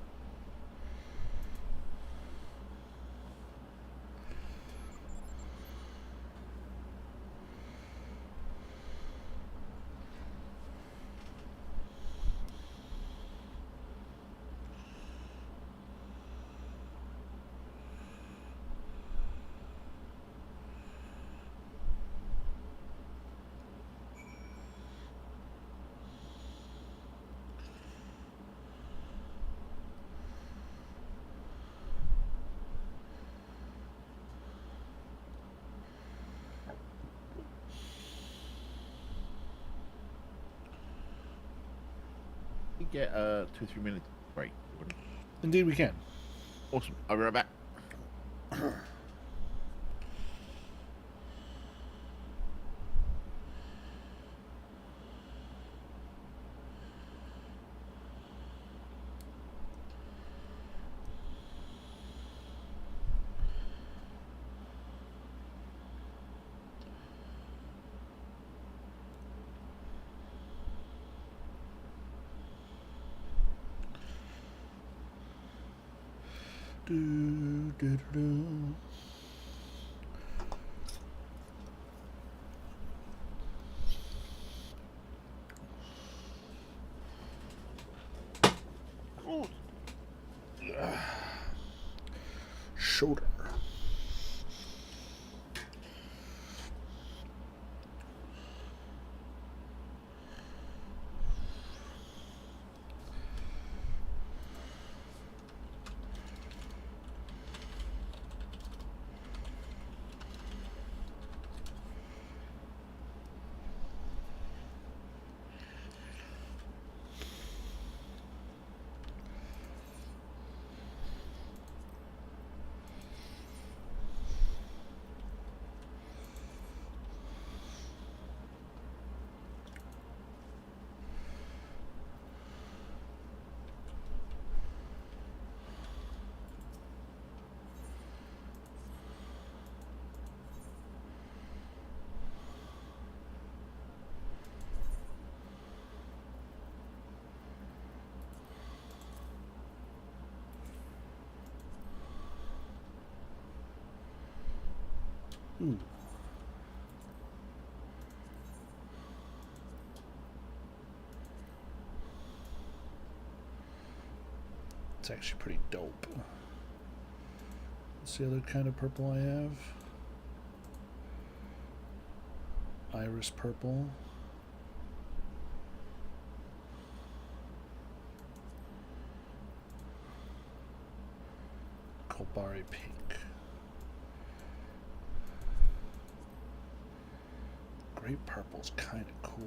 We get a 2-3 minute break. Indeed, we can. Awesome. I'll be right back. Do, do, do, do. Shoulder. Ooh. It's actually pretty dope. What's the other kind of purple I have? Iris purple. Kolbari pink. Grape purple's kind of cool.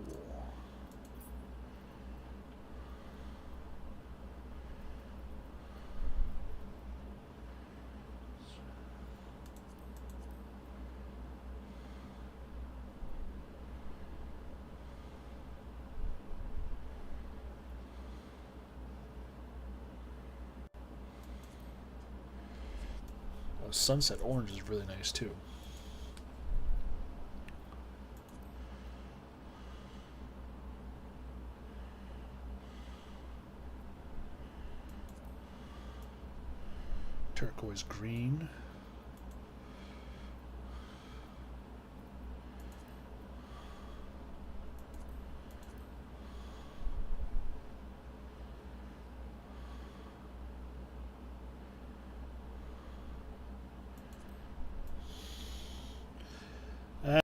Sunset orange is really nice too. Turquoise green.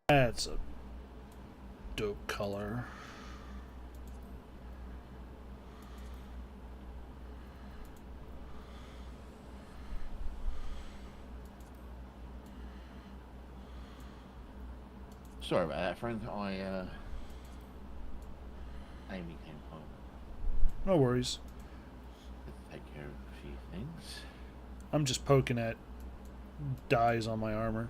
That's a dope color. Sorry about that, friend. Amy came home No worries. to take care of a few things. I'm just poking at dies on my armor.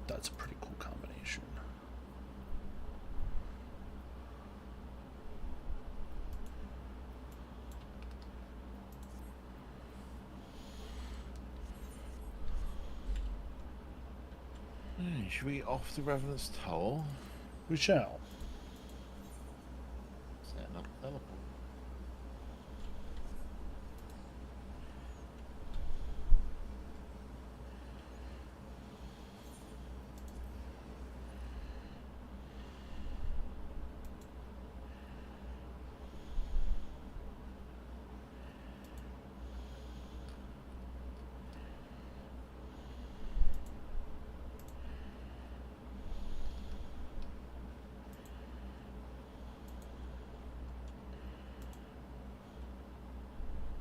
That's a pretty cool combination. Should we off the Revenant's Toll? We shall. Setting up teleport.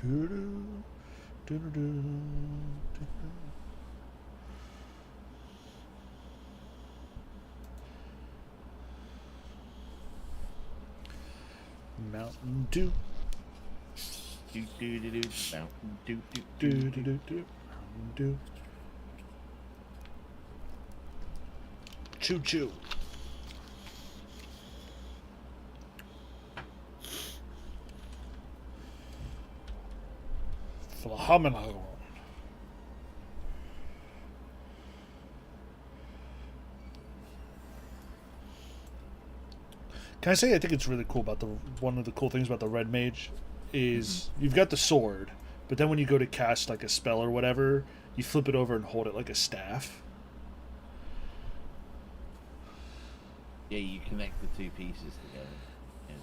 Doo-doo, doo-doo-doo, doo-doo. Mountain Dew. Do do do do. Mountain do do Do do do do do. Mountain Dew. Choo choo. Phenomenal. Can I say I think it's really cool about the one of the cool things about the red mage is you've got the sword, but then when you go to cast like a spell or whatever, you flip it over and hold it like a staff. Yeah, you connect the two pieces together. Yeah.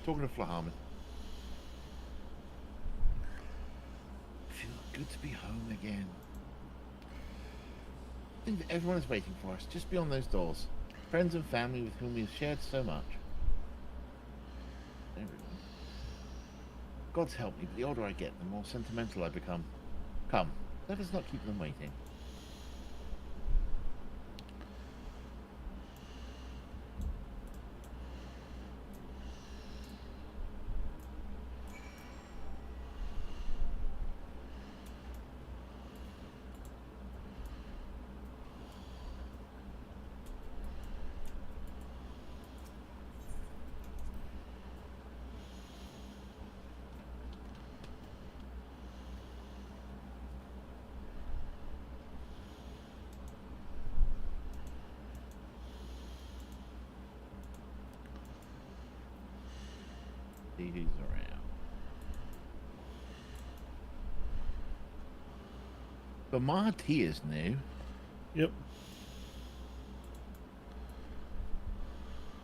Talking to Flahaman. Feels good to be home again. I think that everyone is waiting for us just beyond those doors. Friends and family with whom we've shared so much. Everyone. God's help me, but the older I get, the more sentimental I become. Come, let us not keep them waiting. See who's around. But Mahatia's new. Yep.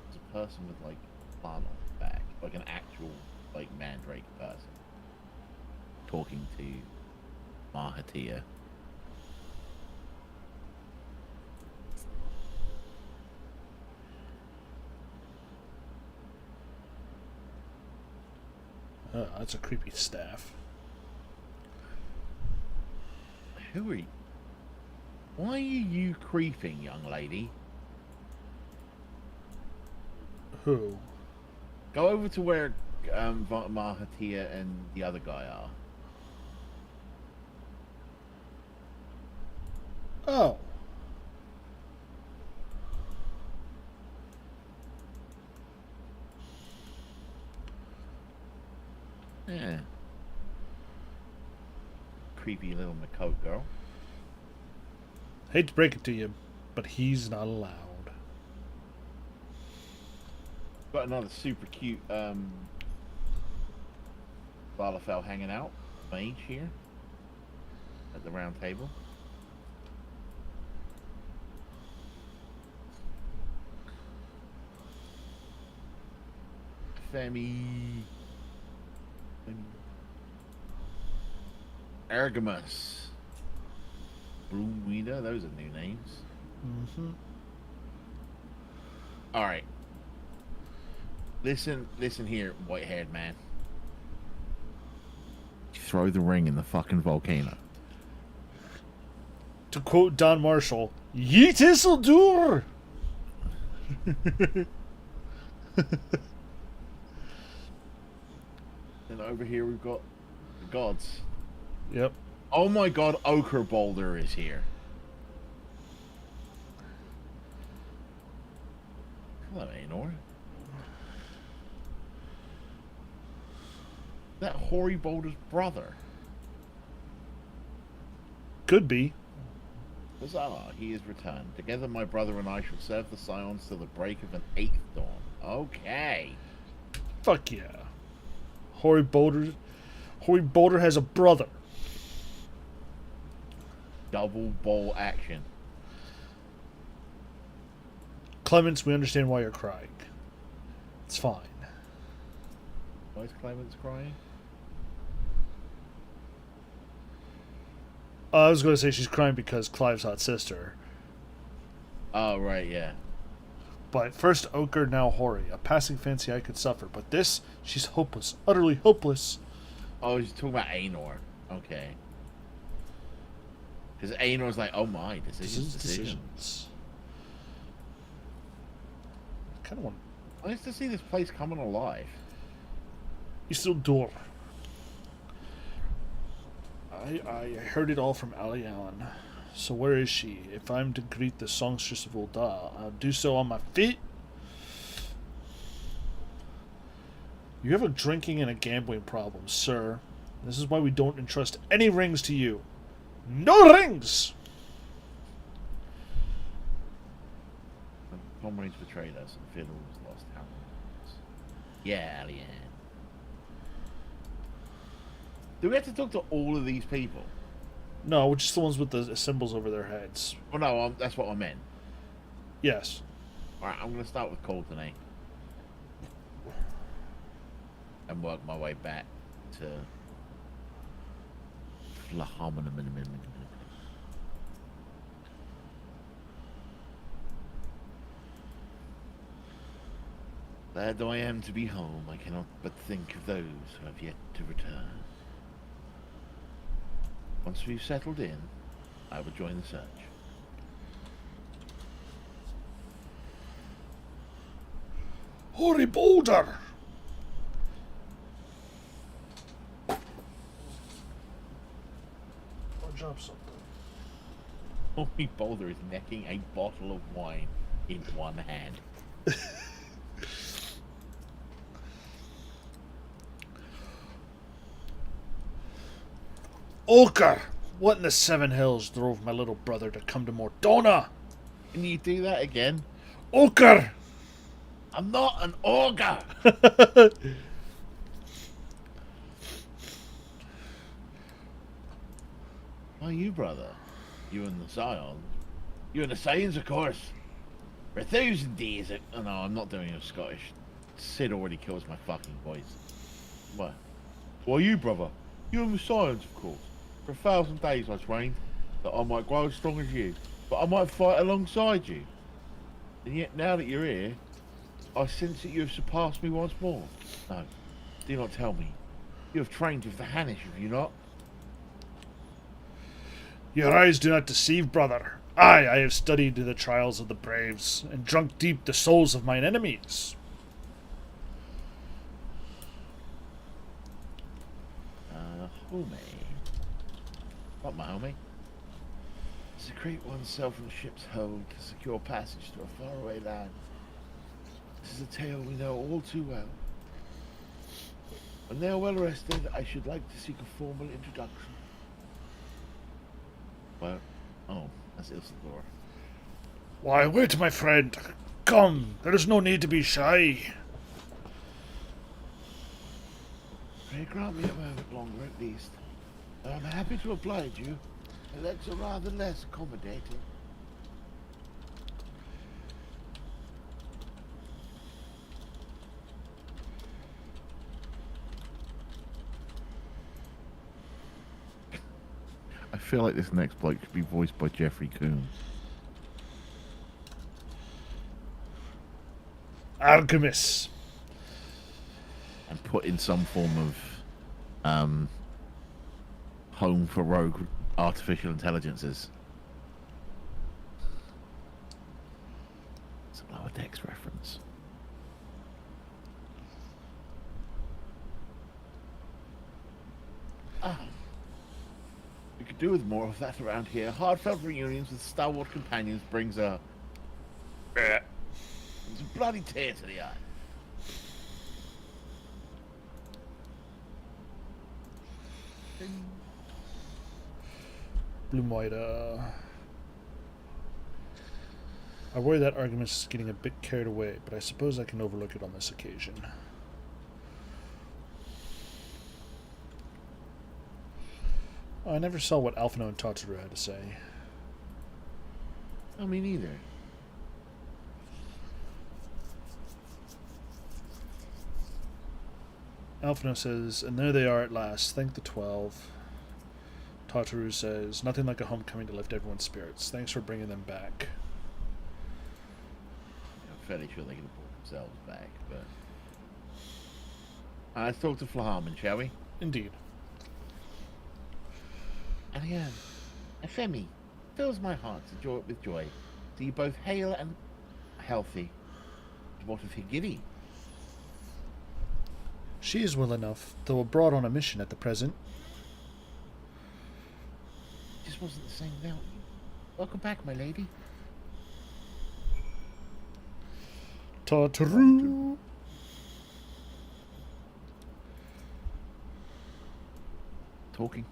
It's a person with like flannel back, like an actual like mandrake person, talking to Mahatia. That's a creepy staff. Who are you? Why are you creeping, young lady? Who? Go over to where Mahatia and the other guy are. Oh. Yeah. Creepy little Makot girl. Hate to break it to you, but he's not allowed. Got another super cute Balafel hanging out. Mage here. At the round table. Femi. Argamus. Broomweeder. Those are new names. Mm-hmm. All right. Listen here, white-haired man. Throw the ring in the fucking volcano. To quote Don Marshall, Yeet Isildur! And over here we've got the gods. Yep. Oh my god, Ochre Boulder is here. Hello, Aenor. That Hoary Boulder's brother. Could be. Huzzah, he is returned. Together my brother and I shall serve the Scions till the break of an 8th dawn. Okay. Fuck yeah. Hoary Boulder has a brother. Double bowl action. Clemens, we understand why you're crying. It's fine. Why is Clemens crying? I was going to say she's crying because Clive's hot sister. Oh, right, yeah. But first Ochre, now Hoary. A passing fancy I could suffer. But this, she's hopeless. Utterly hopeless. Oh, he's talking about Aenor. Okay. Because Aenor's like, oh my, decisions. I kind of want... Nice to see this place coming alive. Isildur. I heard it all from Ali Allen. So where is she? If I'm to greet the songstress of Ul'dah, I'll do so on my feet. You have a drinking and a gambling problem, sir. This is why we don't entrust any rings to you. No rings! Comrades betrayed us and Fiddle was lost how Yeah, Alien. Do we have to talk to all of these people? No, just the ones with the symbols over their heads. Oh no, that's what I meant. Yes. Alright, I'm going to start with Coulterney. And work my way back to... Glad though I am to be home, I cannot but think of those who have yet to return. Once we've settled in, I will join the search. Hoary Boulder! I'll drop something. Holy Boulder is necking a bottle of wine in one hand. Ochre! What in the Seven Hills drove my little brother to come to Mordona? Can you do that again? Ochre! I'm not an ogre! Why you, brother? You and the Scions? You and the Scions, of course. For 1,000 days. Oh no, I'm not doing a Scottish. Sid already kills my fucking voice. What? Why you, brother? You and the Scions, of course. For 1,000 days I trained that I might grow as strong as you, but I might fight alongside you. And yet now that you're here, I sense that you have surpassed me once more. No, do not tell me. You have trained with the Hannish, have you not? Your eyes do not deceive, brother. I have studied the trials of the braves, and drunk deep the souls of mine enemies. Homie. What, my homie? Secrete oneself in a ship's hold to secure passage to a faraway land. This is a tale we know all too well. When they are well rested, I should like to seek a formal introduction. Well, oh, that's Isildur. Why, wait, my friend. Come, there is no need to be shy. Pray grant me a moment longer at least. I'm happy to oblige you. My legs are rather less accommodating. I feel like this next bloke should be voiced by Jeffrey Combs. Artemis. And put in some form of home for rogue artificial intelligences. It's a Lower Decks reference. We could do with more of that around here. Heartfelt reunions with Star Wars companions brings a bloody tear to the eye. Bloomwhite, I worry that argument is getting a bit carried away, but I suppose I can overlook it on this occasion. I never saw what Alphino and Tataru had to say. I mean, neither. Alphino says, and there they are at last. Thank the 12. Tataru says, nothing like a homecoming to lift everyone's spirits. Thanks for bringing them back. I'm fairly sure they can pull themselves back, but... Let's talk to Flaharman, shall we? Indeed. And again, Femi fills my heart with joy. See you both hale and healthy. What of Higiri? She is well enough, though abroad on a mission at the present. Just wasn't the same without you. Welcome back, my lady. Tataru! Talking.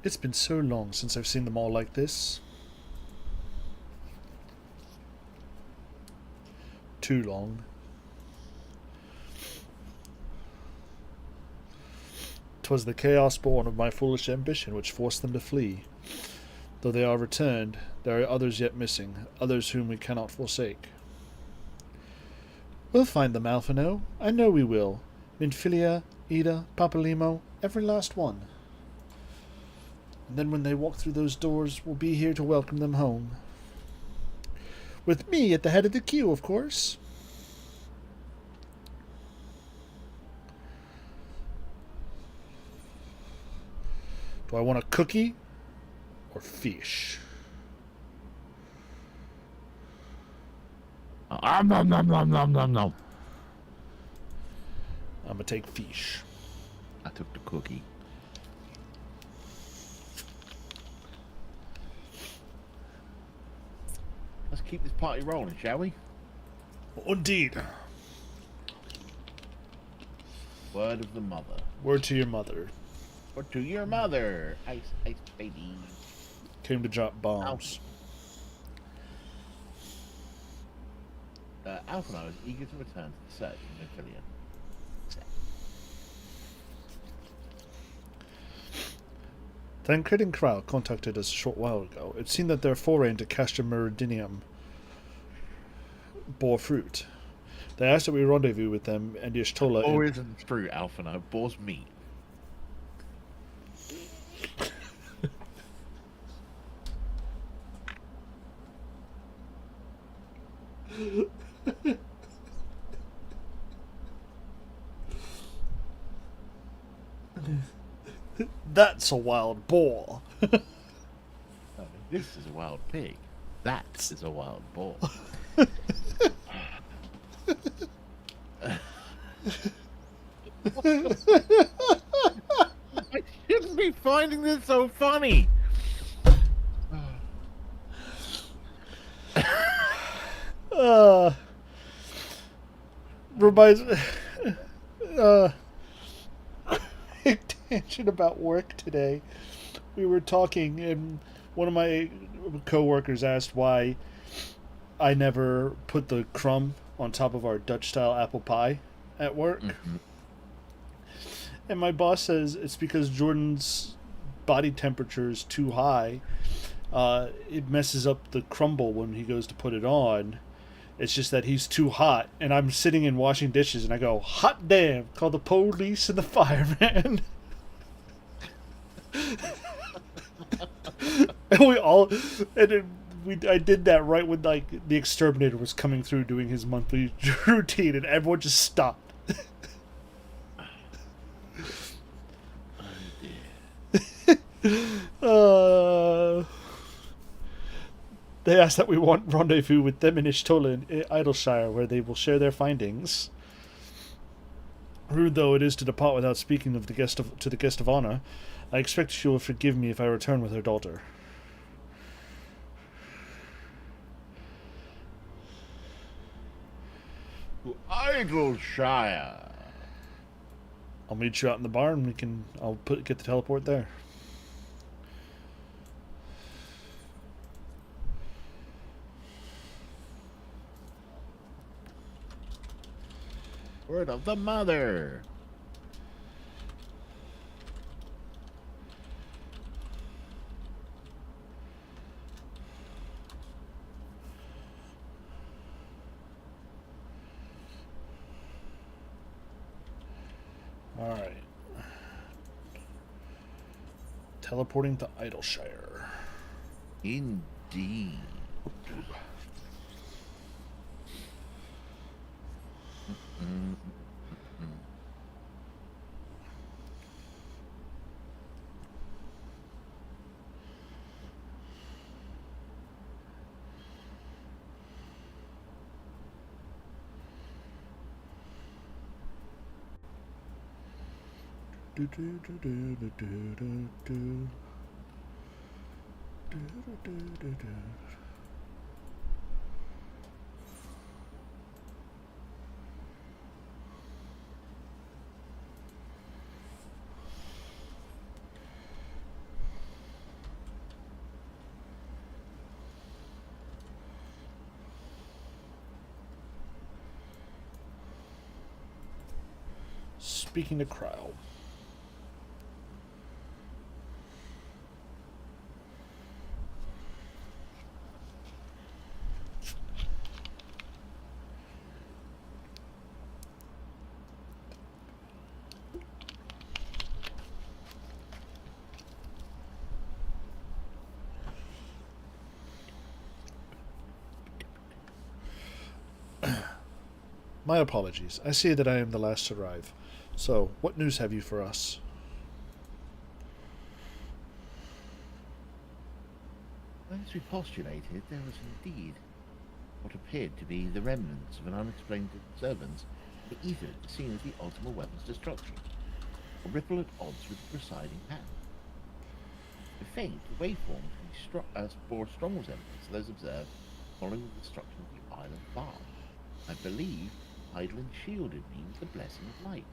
It's been so long since I've seen them all like this. Too long. 'Twas the chaos born of my foolish ambition which forced them to flee. Though they are returned, there are others yet missing, others whom we cannot forsake. We'll find them, Alphino. I know we will. Minfilia, Ida, Papalimo, every last one. And then when they walk through those doors, we'll be here to welcome them home. With me at the head of the queue, of course. Do I want a cookie or fish? Nom nom nom nom nom nom. I'm gonna take fish. I took the cookie. Let's keep this party rolling, shall we? Indeed. Word of the mother. Word to your mother. Or to your mother. Ice, ice, baby. Came to drop bombs. Alphino is eager to return to the search for Minfilia. Tancred and Krau contacted us a short while ago. It seemed that their foray into Castra Meridinium bore fruit. They asked that we rendezvous with them and Y'shtola. Or isn't true, Alphino. Bores meat. That's a wild boar. Oh, this is a wild pig. That is a wild boar. I shouldn't be finding this so funny. Reminds tangent about work today. We were talking and one of my co-workers asked why I never put the crumb on top of our Dutch style apple pie at work. And my boss says it's because Jordan's body temperature is too high. It messes up the crumble when he goes to put it on. It's just that he's too hot, and I'm sitting and washing dishes, and I go, hot damn, call the police and the fireman. And I did that right when like the exterminator was coming through doing his monthly routine, and everyone just stopped. They asked that we want rendezvous with them in Ishtola in Idleshire, where they will share their findings. Rude though it is to depart without speaking of to the guest of honor, I expect she will forgive me if I return with her daughter. To Idleshire. I'll meet you out in the barn. Get the teleport there. Word of the mother. All right. Teleporting to Idleshire. Indeed. Speaking to Kryle. My apologies. I see that I am the last to arrive. So, what news have you for us? As we postulated, there was indeed what appeared to be the remnants of an unexplained disturbance in the ether at the scene of the ultimate weapon's destruction, a ripple at odds with the presiding pattern. The faint waveform bore strong resemblance to those observed following the destruction of the Isle of Barn. I believe Hydaelyn shielded me with the blessing of light.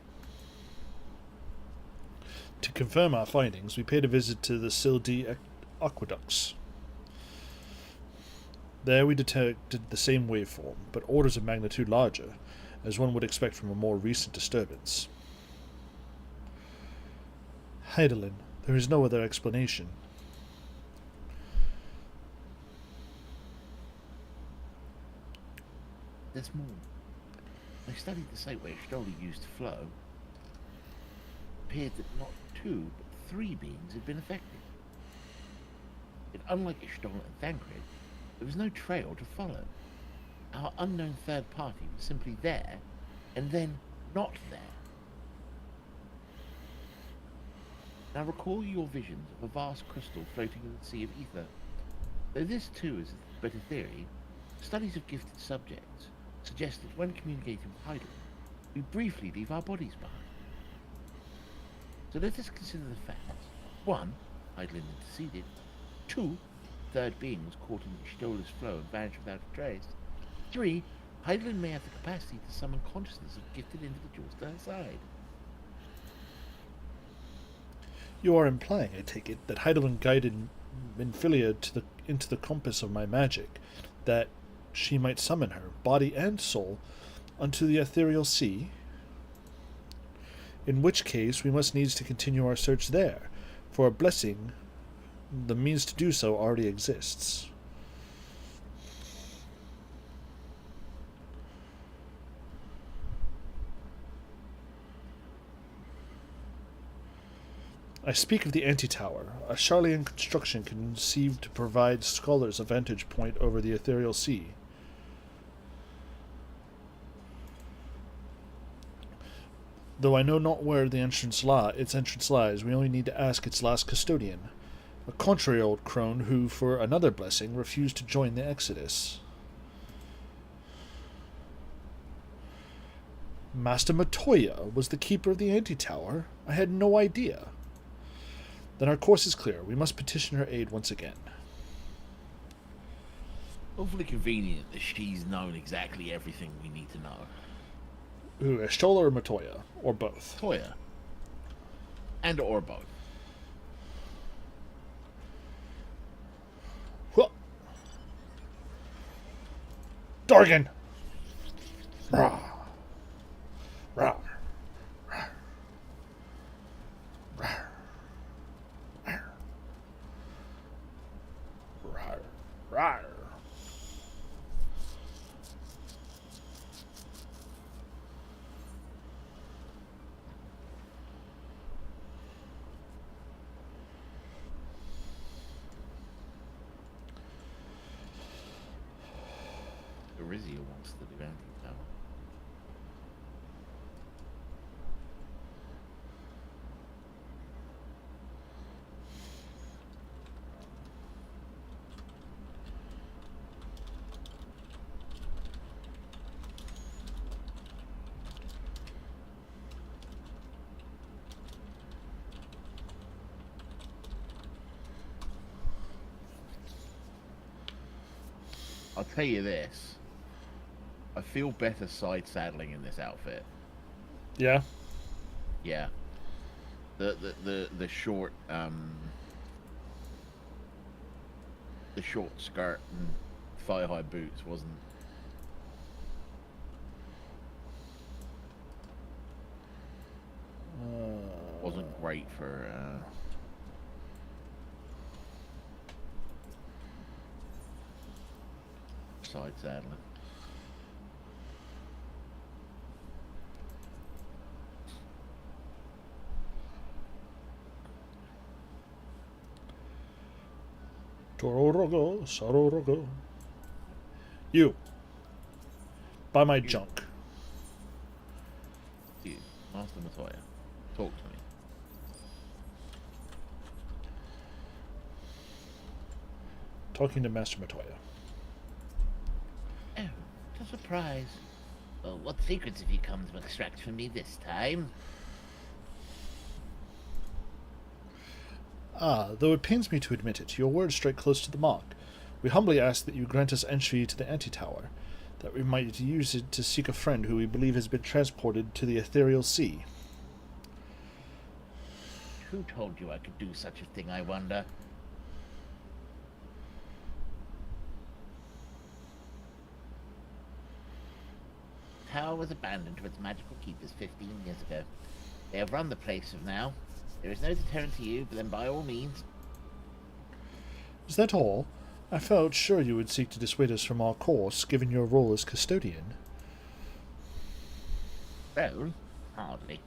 To confirm our findings, we paid a visit to the Sildee aqueducts. There we detected the same waveform, but orders of magnitude larger, as one would expect from a more recent disturbance. Hydaelyn, there is no other explanation. There's more. I studied the site where Ishtola used to flow. It appeared that not 2, but 3 beings had been affected. Yet unlike Ishtola and Thancred, there was no trail to follow. Our unknown third party was simply there, and then not there. Now recall your visions of a vast crystal floating in the sea of ether. Though this too is but a theory, studies of gifted subjects suggest that when communicating with Hydaelyn, we briefly leave our bodies behind. So let us consider the facts. 1. Hydaelyn interceded. 2. Third being was caught in Ishtola's flow and vanished without a trace. 3. Hydaelyn may have the capacity to summon consciousness of gifted individuals to her side. You are implying, I take it, that Hydaelyn guided Minfilia into the compass of my magic, that she might summon her, body and soul, unto the ethereal sea? In which case, we must needs to continue our search there. For a blessing, the means to do so already exists. I speak of the Antitower, a Charlian construction conceived to provide scholars a vantage point over the ethereal sea. Though I know not where its entrance lies, we only need to ask its last custodian, a contrary old crone who, for another blessing, refused to join the Exodus. Master Matoya was the keeper of the Antitower? I had no idea. Then our course is clear. We must petition her aid once again. Awfully convenient that she's known exactly everything we need to know. Who, Ashtola or Matoya? Or both? Toya. And or both. Huh. Dargan! Rah. Rah. Rah. Rah. Rah. Rah. Arizia wants the Divinity Tower. I'll tell you this. I feel better side saddling in this outfit. Yeah? Yeah. The short the short skirt and thigh high boots wasn't great for side saddling. Tororogo, Sarorogo. You. Buy my junk. You, Master Matoya, talk to me. Talking to Master Matoya. Oh, what a surprise. Well, what secrets have you come to extract from me this time? Ah, though it pains me to admit it, your words strike close to the mark. We humbly ask that you grant us entry to the Antitower, that we might use it to seek a friend who we believe has been transported to the ethereal sea. Who told you I could do such a thing, I wonder? The tower was abandoned to its magical keepers 15 years ago. They have run the place of now. There is no deterrent to you, but then by all means. Is that all? I felt sure you would seek to dissuade us from our course, given your role as custodian. Role? Hardly.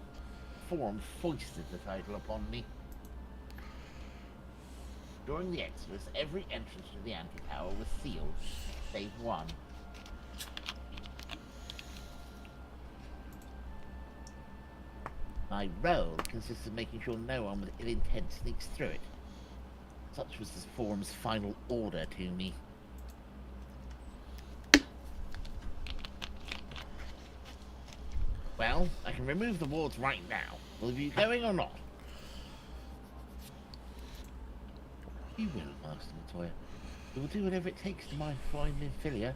Form foisted the title upon me. During the Exodus, every entrance to the Antitower was sealed, save one. My role consists of making sure no one with ill intent sneaks through it. Such was the Forum's final order to me. Well, I can remove the wards right now. Will you be going or not? You will, Master Matoya. We will do whatever it takes to my fine Nymphilia.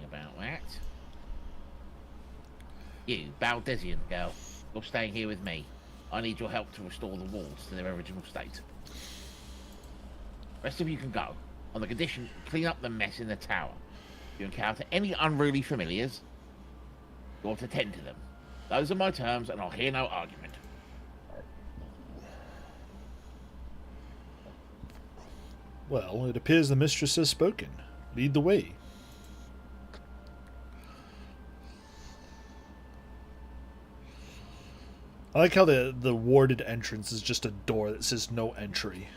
About that. You, Baldesian girl, you're staying here with me. I need your help to restore the walls to their original state. Rest of you can go, on the condition clean up the mess in the tower. If you encounter any unruly familiars, you ought to tend to them. Those are my terms, and I'll hear no argument. Well, it appears the mistress has spoken. Lead the way. I like how the warded entrance is just a door that says no entry.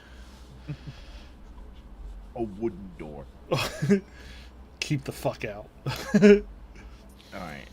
A wooden door. Keep the fuck out. Alright.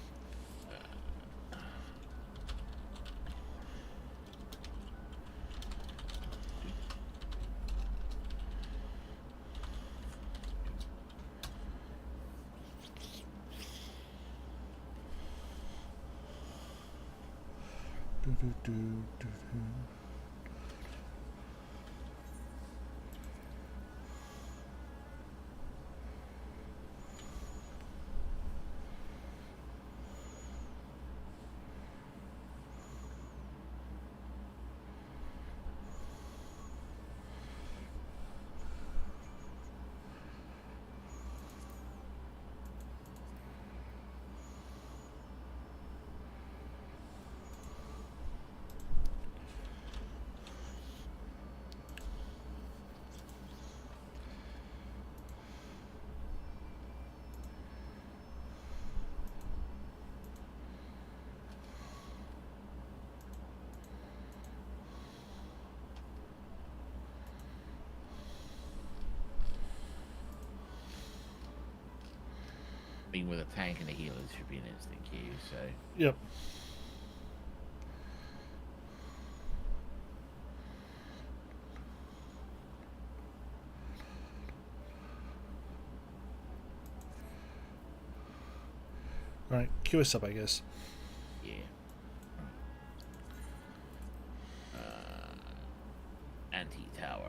Being with a tank and a healer should be an instant queue, so... Yep. Alright, queue us up, I guess. Yeah. Anti-tower.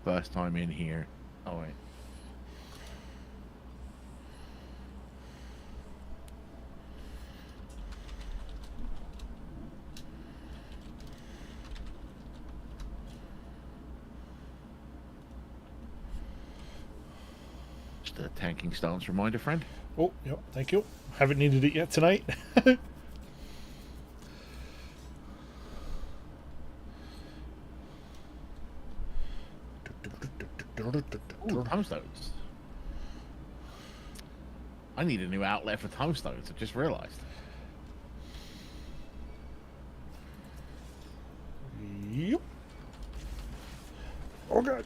First time in here. Alright. Just a tanking stance reminder, friend. Oh, yep, thank you. Haven't needed it yet tonight. Ooh, tombstones. I need a new outlet for tombstones, I just realised. Yep. Oh god.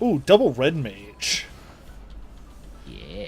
Ooh, double red mage. Yeah.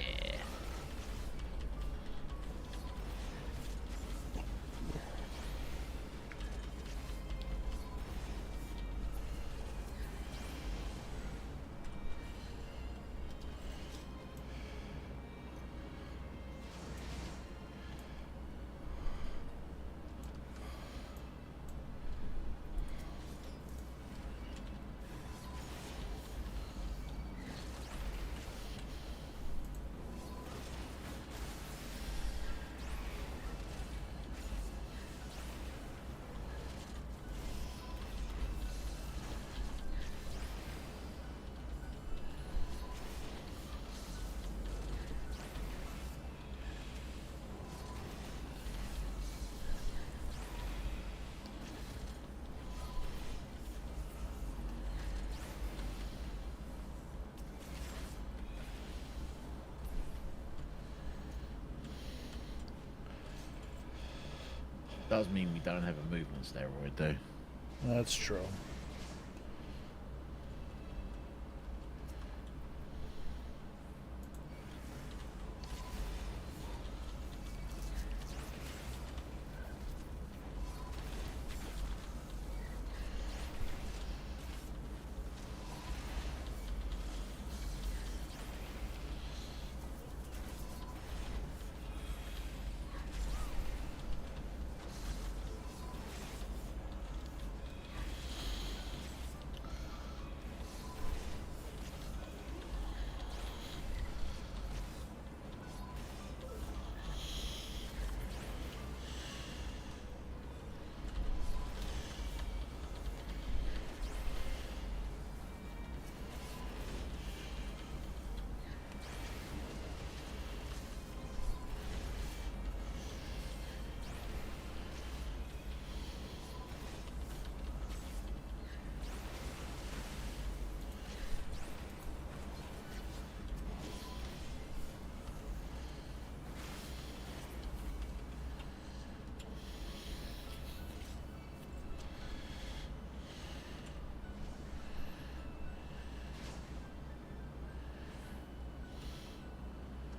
Does mean we don't have a movement steroid, though. That's true.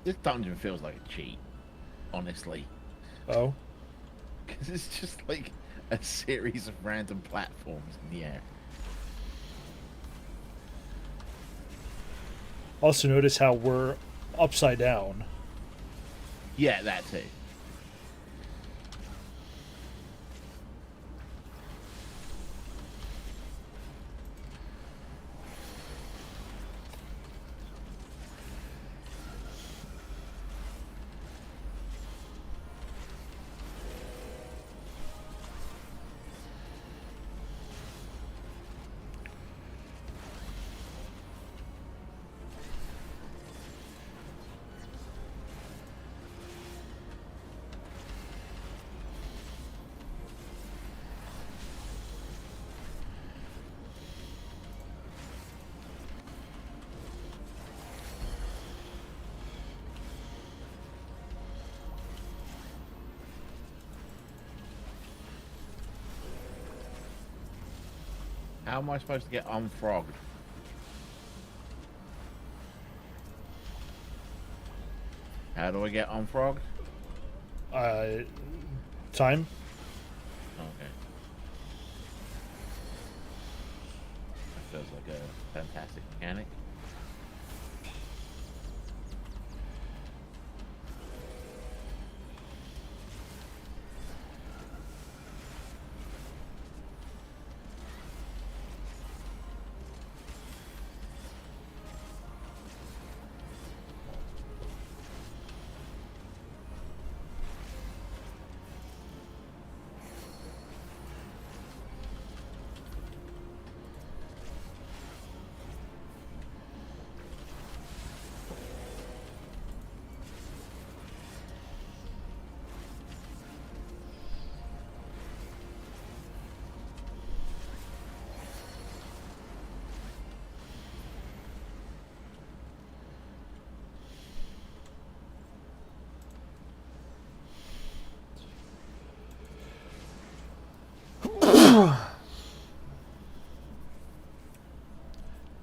This dungeon feels like a cheat, honestly. Oh. Because it's just like a series of random platforms in the air. Also notice how we're upside down. Yeah, that too. How am I supposed to get unfrogged? How do I get unfrogged? Time? Okay. That feels like a fantastic mechanic.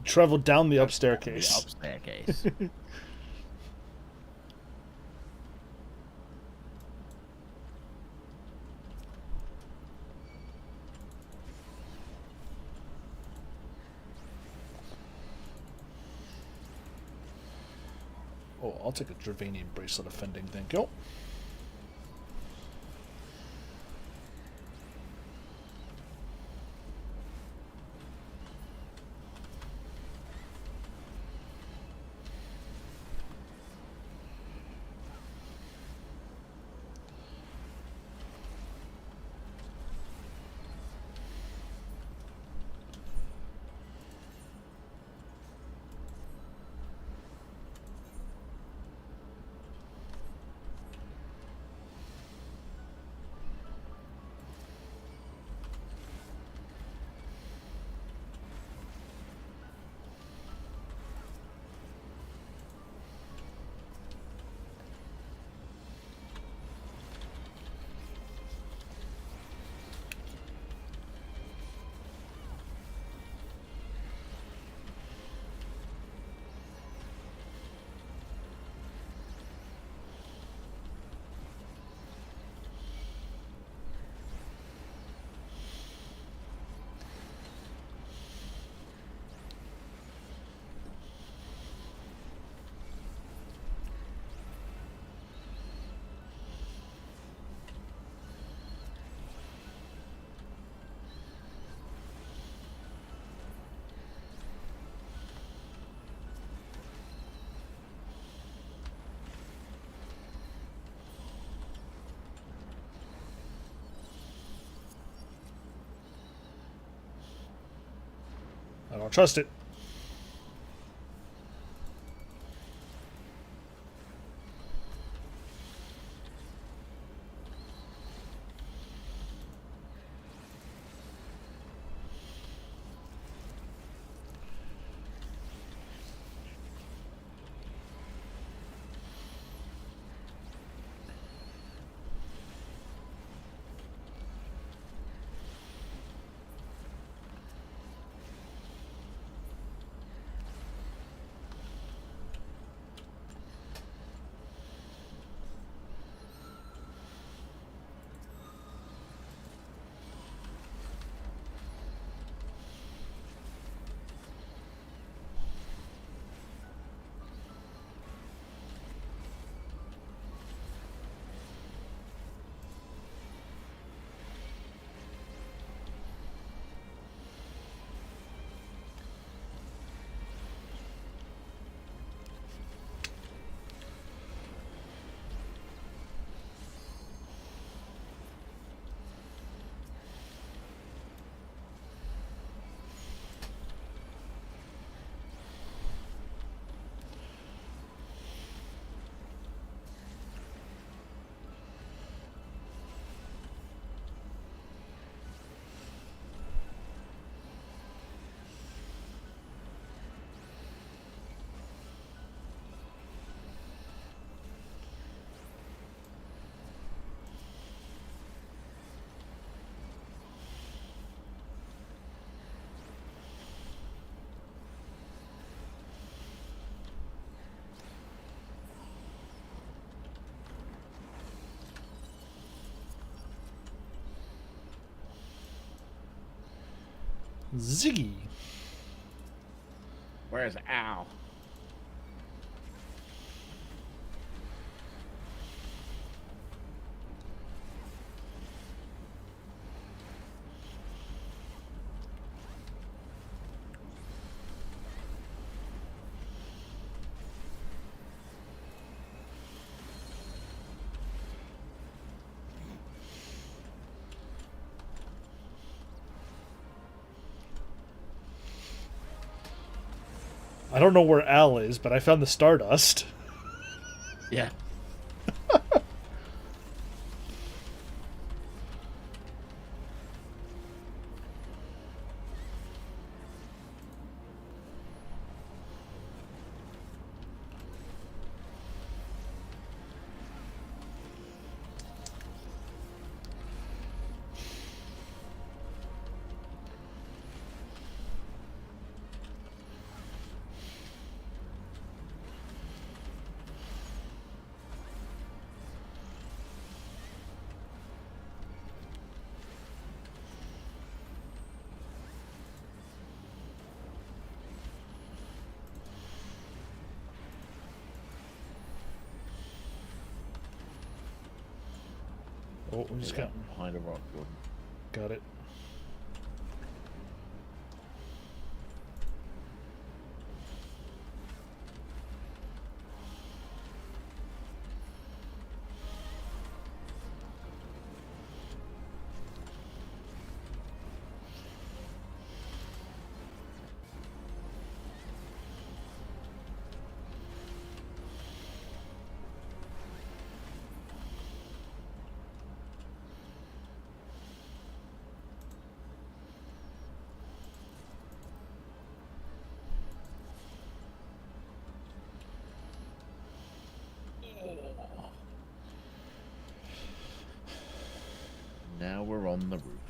Travel down the up The staircase. up staircase. Oh, I'll take a Dravanian bracelet offending, thank you. I don't trust it. Ziggy. Where's Al? I don't know where Al is, but I found the Stardust. Yeah. Oh, we just got behind a rock, Jordan. got it. Now we're on the roof.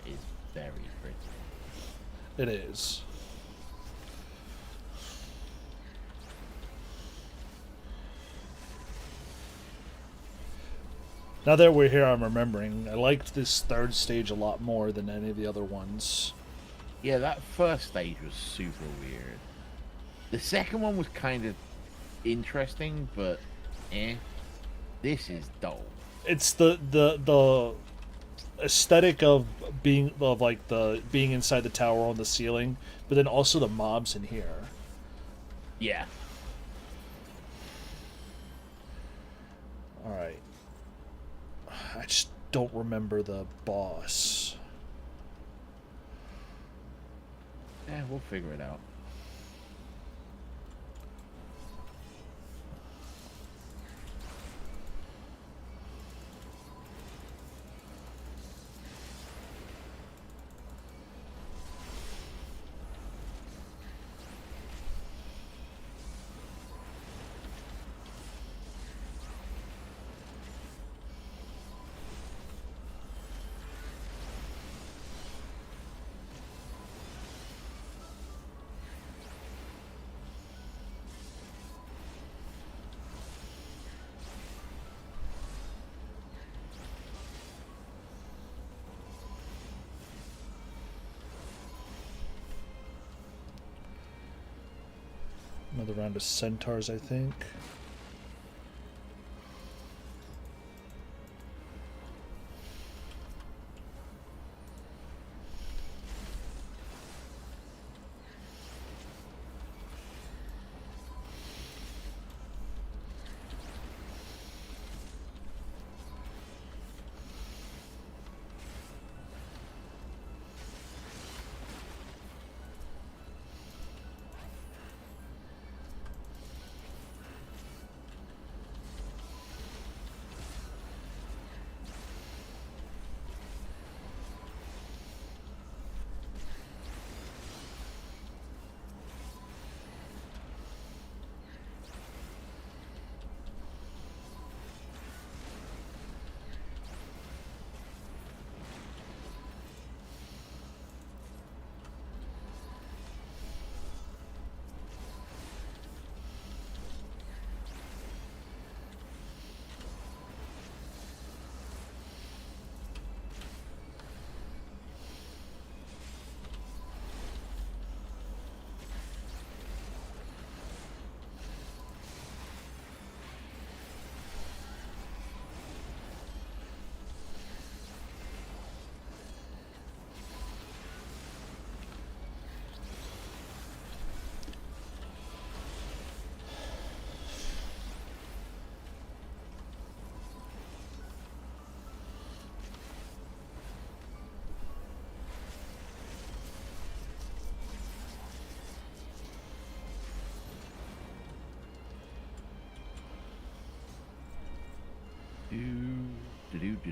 is very pretty. It is. Now that we're here, I'm remembering. I liked this third stage a lot more than any of the other ones. Yeah, that first stage was super weird. The second one was kind of interesting, but this is dull. It's the aesthetic of being inside the tower on the ceiling, but then also the mobs in here. Yeah. All right. I just don't remember the boss. Yeah, we'll figure it out. Another round of centaurs, I think.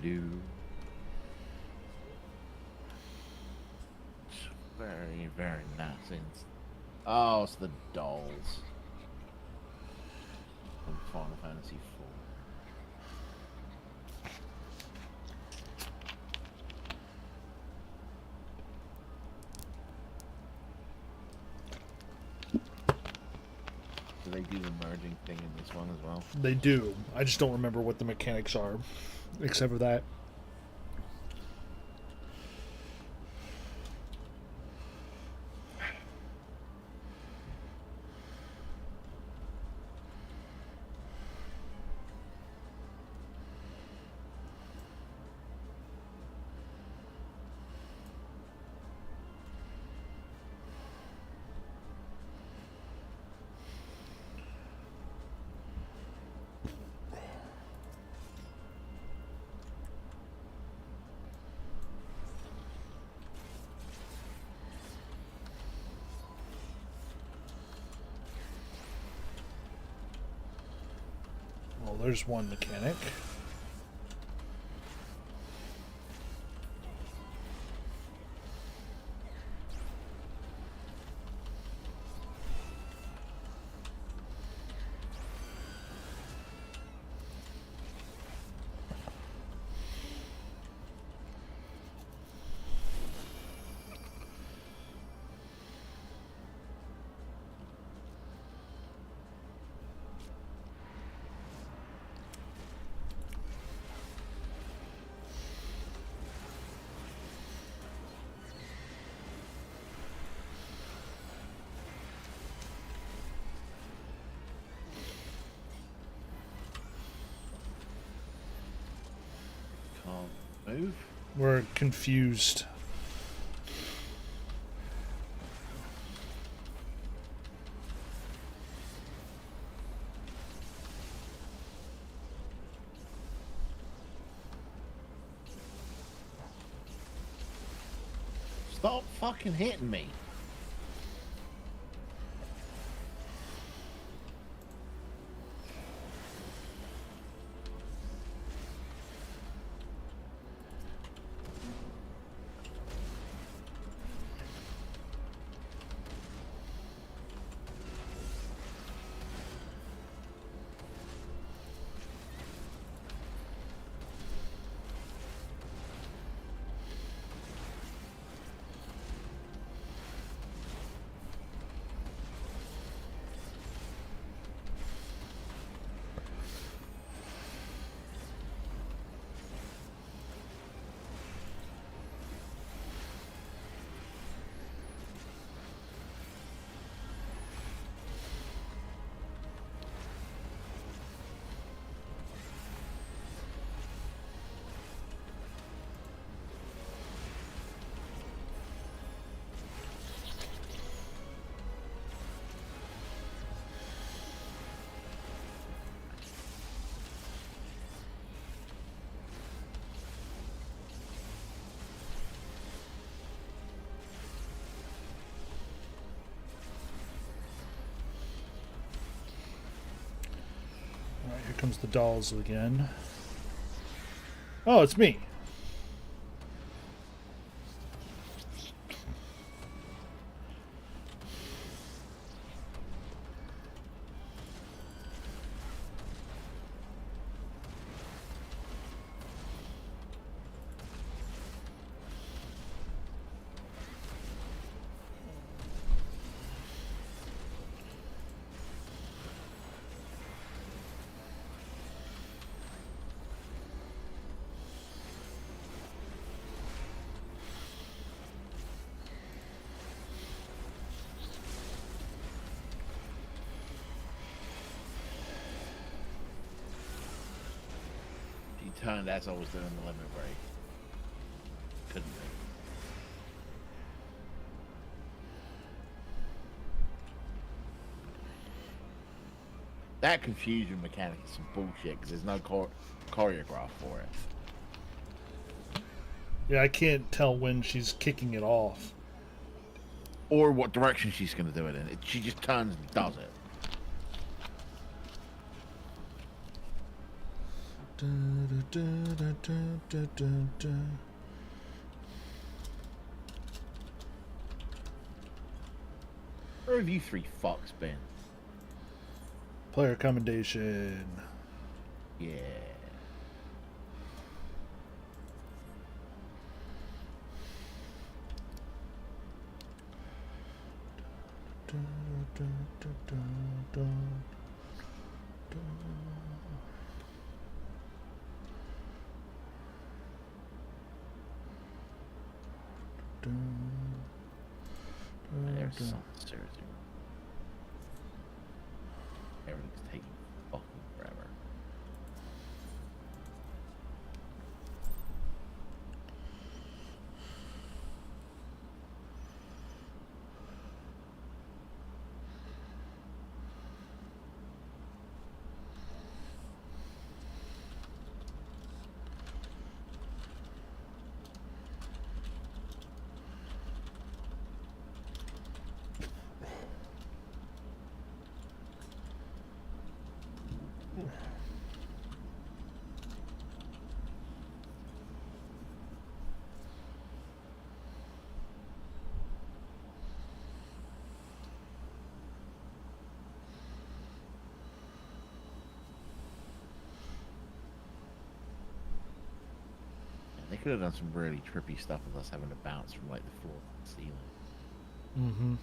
Do. It's very, very nice. Oh, it's the dolls from Final Fantasy IV. Do they do the merging thing in this one as well? They do. I just don't remember what the mechanics are, except for that. Well, there's one mechanic. move. We're confused. Stop fucking hitting me. Alright, here comes the dolls again. Oh, it's me. She turned as I was doing the limit break. Couldn't be. That confusion mechanic is some bullshit because there's no choreograph for it. Yeah, I can't tell when she's kicking it off. Or what direction she's going to do it in. She just turns and does it. Where have you three fucks been? Player commendation. Yeah. There's something seriously. Everything's taking fucking forever. They could have done some really trippy stuff with us having to bounce from like the floor to the ceiling. Mm-hmm.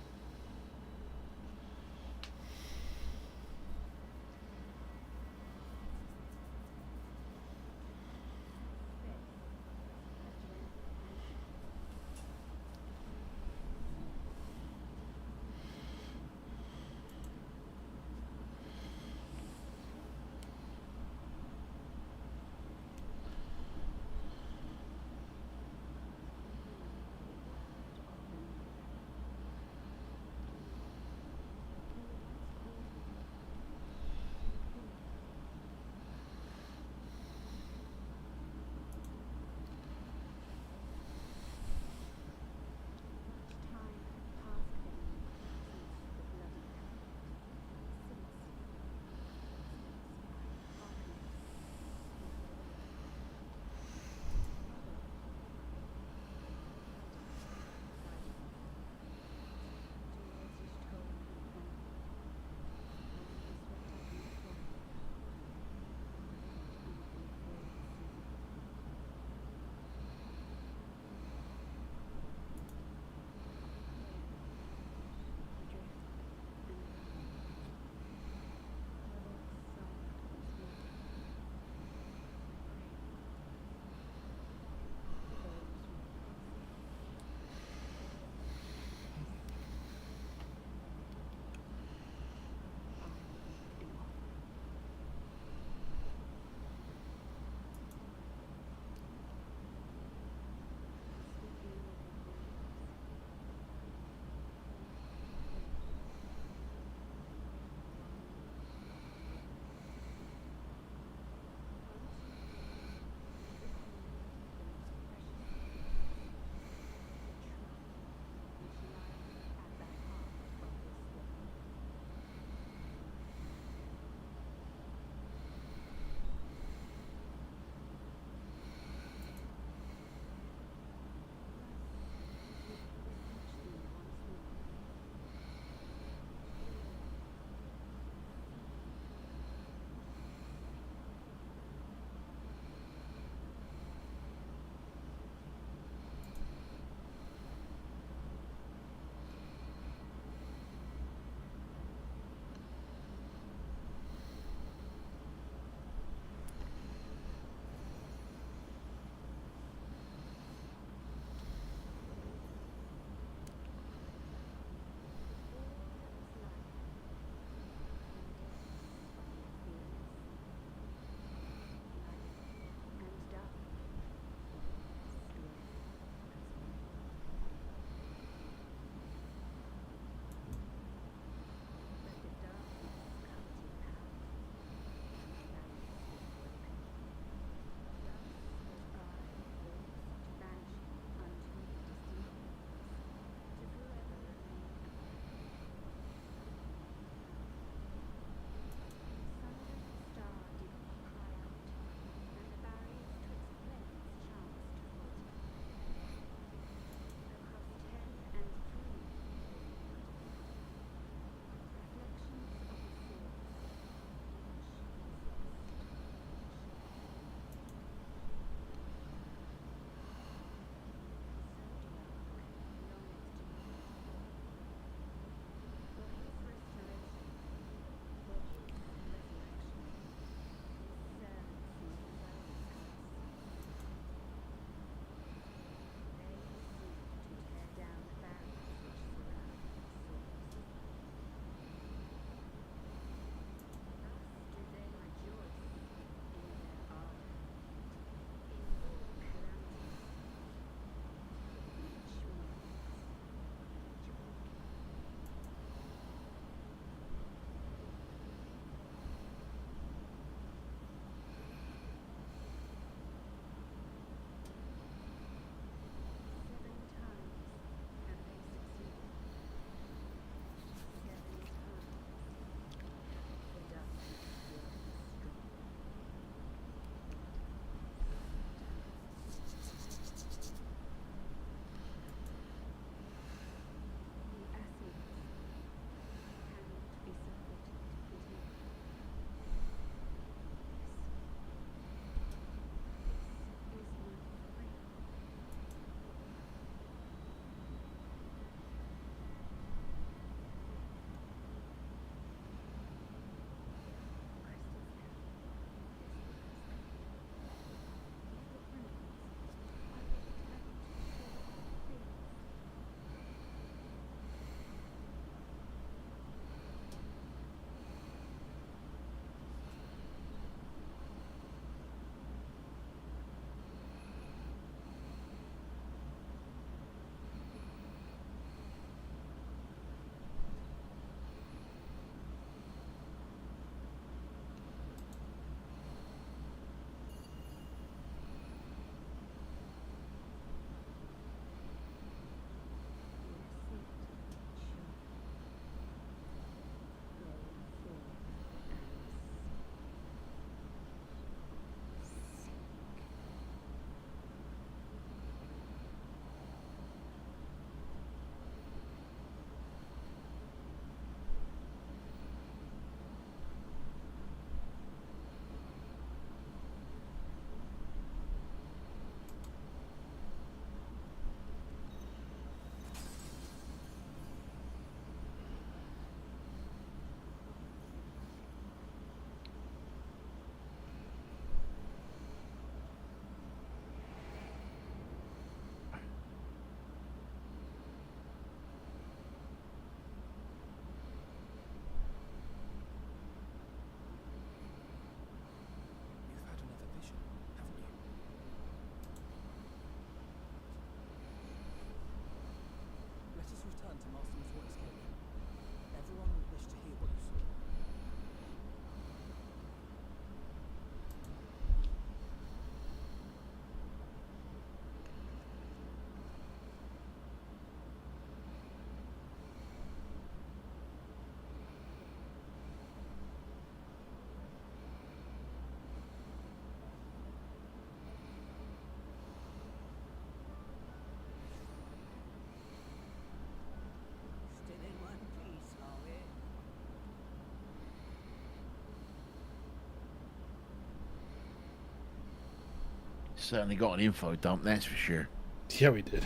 certainly got an info dump, that's for sure. Yeah, we did.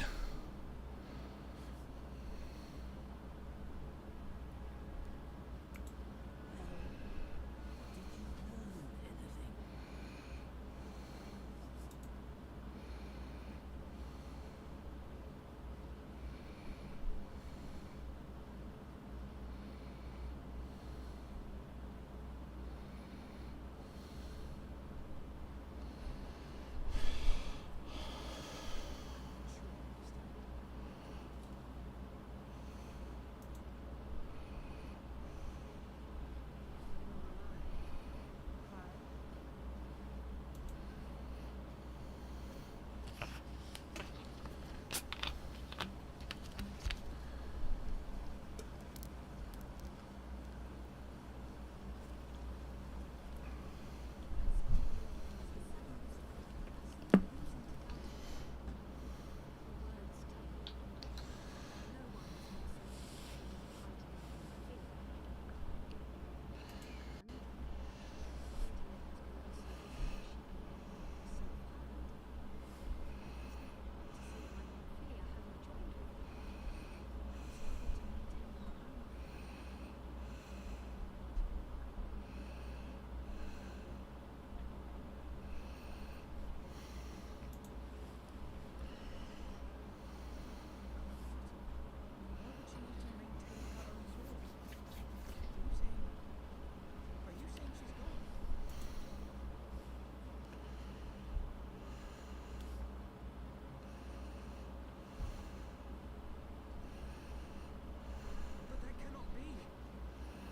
But that cannot be.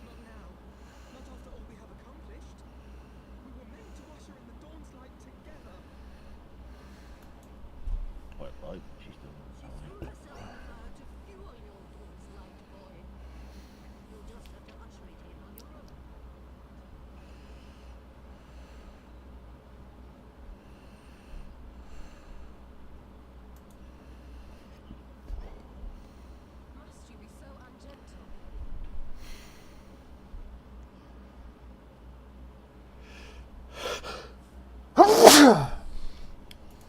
Not now. Not after all we have accomplished. We were meant to usher in the dawn's light together. Quite like she's doing it. She threw herself in the fire to fuel your dawn's light, boy. You'll just have to usher it in on your own. Must you be so ungentle?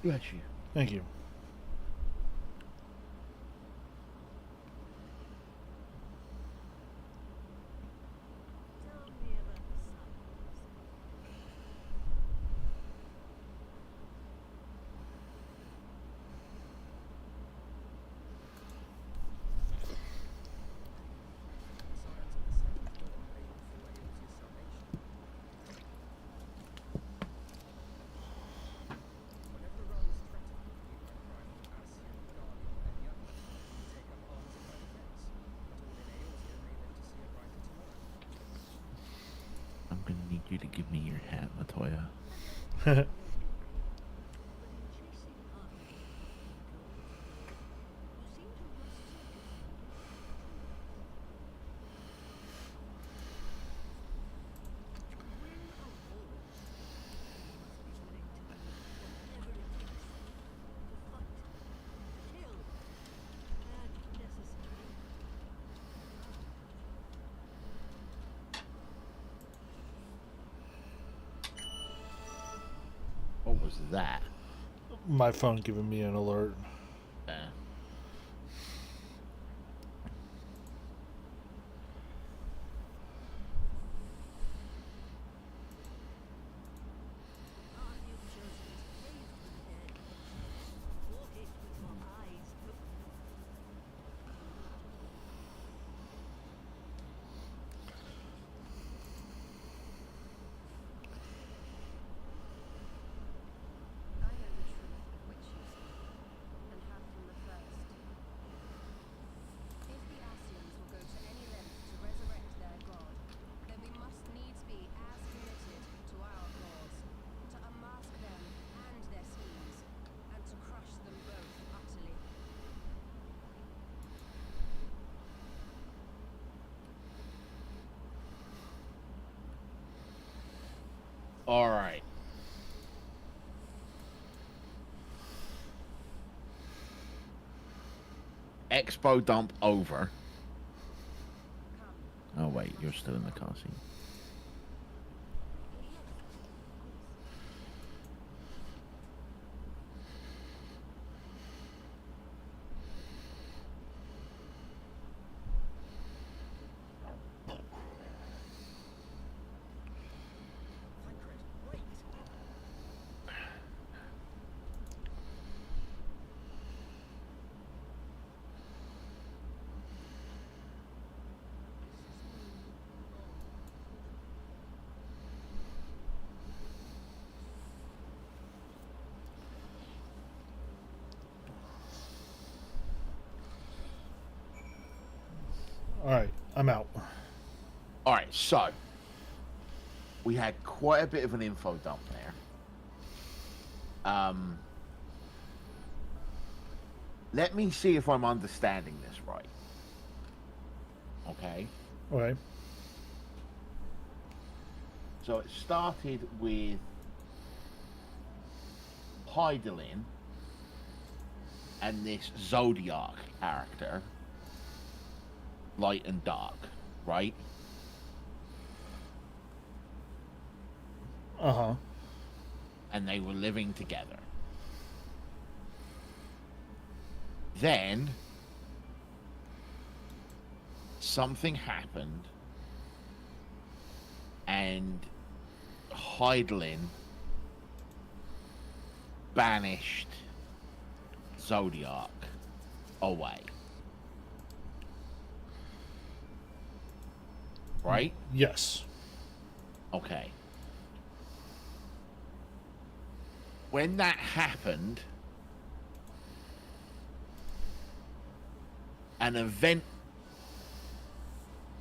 Bless you. Thank you. Tell me about the sun. Science of the seventh dawn may before it was your salvation. Whenever the realm is threatened, you might cry for Ascian, Guardian, or any other, and take up arms in her defense. But all in Aeosia may live to see a brighter tomorrow. I'm gonna need you to give me your hat, Latoya. But in chasing after you seem to have lost to win a war, you must be willing to do whatever it takes to fight, kill, and necessary. What was that? My phone giving me an alert. Path you've chosen is paved with dead. Walk it with your eyes open. I know the truth which you speak, and have from the first. If the Ascians will go to any length to resurrect their god, then we must needs be as committed to our cause, to unmask them and their schemes, and to crush them both utterly. All right. Expo dump over. Come. Oh wait, you're still in the car scene. Yes, of course. All right, I'm out. All right, so we had quite a bit of an info dump there. Let me see if I'm understanding this right. Okay. Okay. So it started with Hydaelyn and this Zodiac character, Light and Dark, right? Uh-huh. And they were living together. Then something happened and Hydaelyn banished Zodiac away. Right? Yes. Okay. When that happened, an event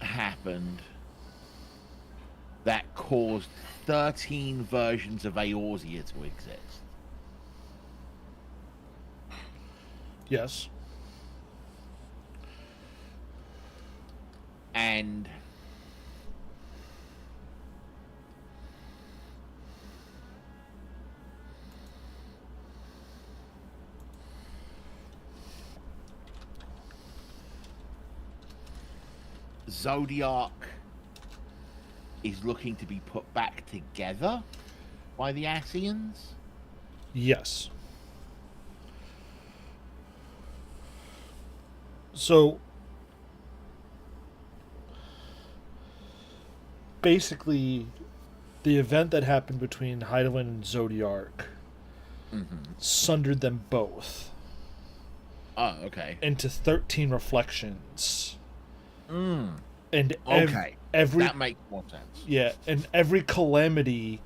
happened that caused 13 versions of Eorzea to exist. Yes. And Zodiac is looking to be put back together by the Ascians. Yes. So basically, the event that happened between Hydaelyn and Zodiac sundered them both Oh, okay. into 13 reflections. Mm. And Okay. every That makes more sense. yeah, and every calamity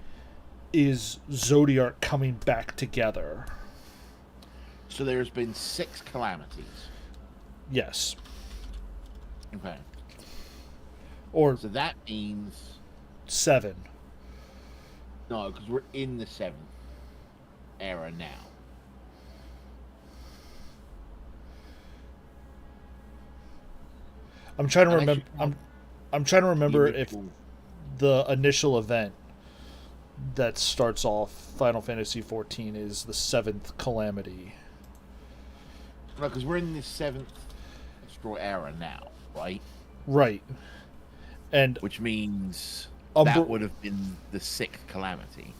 is Zodiac coming back together. So there's been 6 calamities. Yes. Okay. Or So that means 7. no, because we're in the 7th era now. I'm trying to Unless remember. you count I'm trying to remember if initial- the initial event that starts off Final Fantasy XIV is the 7th calamity. No, because we're in the 7th Astral era now, right? Right. And Which means Umbra- that would have been the 6th calamity.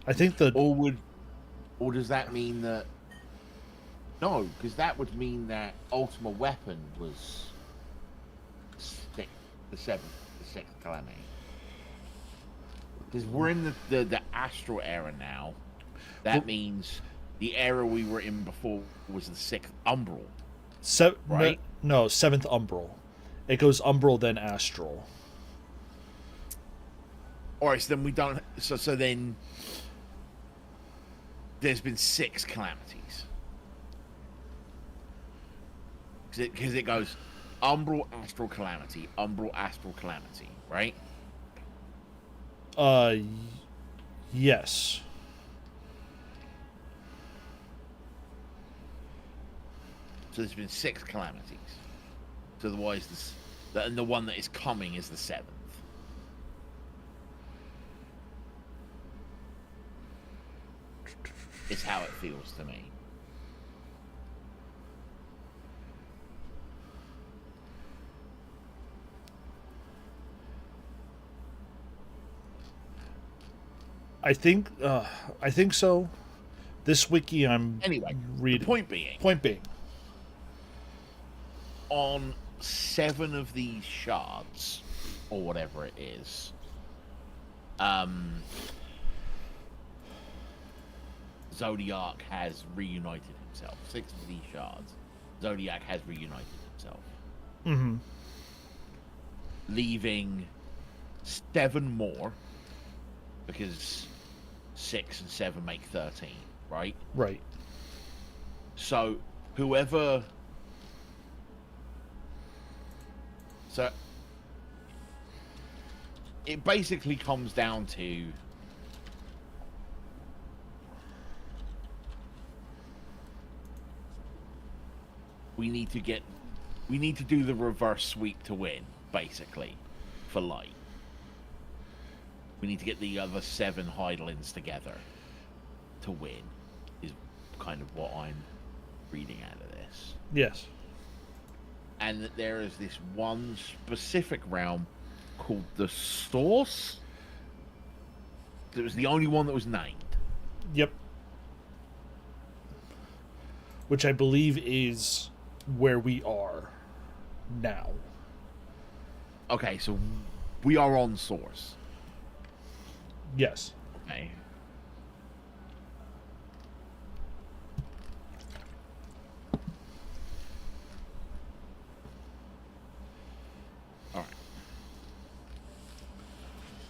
I think the Or does that mean that? No, because that would mean that Ultima Weapon was the 6th calamity. Because we're in the Astral era now. That Well- means the era we were in before was the 6th Umbral. right? No, 7th Umbral. It goes Umbral then Astral. Alright, so then we don't. So then. There's been 6 calamities. Because it goes Umbral, Astral Calamity, Umbral, Astral Calamity, right? Yes. So there's been 6 calamities. So otherwise, and the one that is coming is the 7th. Is how it feels to me. I think so. This wiki I'm Anyway, reading. the point being, Point being. on 7 of these shards, or whatever it is, Zodiac has reunited himself. 6 of these shards, Zodiac has reunited himself, Mm-hmm. leaving 7 more, because 6 and 7 make 13, right? Right. So whoever So it basically comes down to we need to do the reverse sweep to win, basically, for light. We need to get the other 7 Hylians together to win, is kind of what I'm reading out of this. Yes. And that there is this one specific realm called the Source. It was the only one that was named. Yep. Which I believe is where we are now. Okay, so we are on Source. Yes. Okay. All right.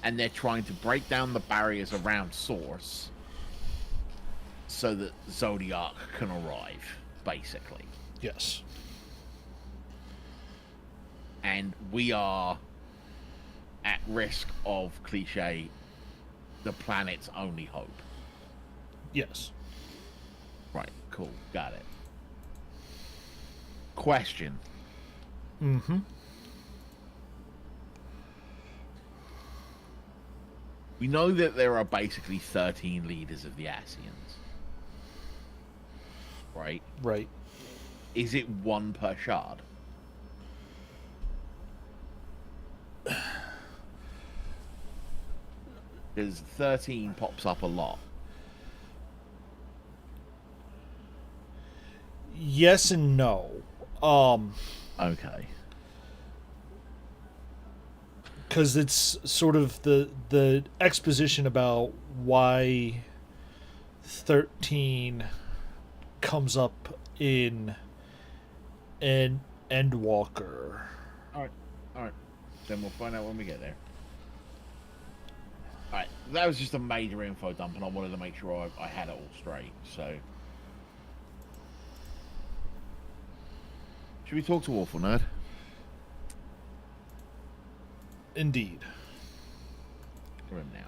And they're trying to break down the barriers around Source so that Zodiac can arrive, basically. Yes. And we are at risk of cliche, the planet's only hope. Yes. Right, cool, got it. Question. Mm-hmm. We know that there are basically 13 leaders of the Ascians. Right? Right. Is it 1 per shard? Because 13 pops up a lot. Yes and no. Okay. Because it's sort of the exposition about why 13 comes up in an Endwalker. Alright. Then we'll find out when we get there. Alright, that was just a major info dump, and I wanted to make sure I had it all straight, so... Should we talk to Awful Nerd? Indeed. For him now.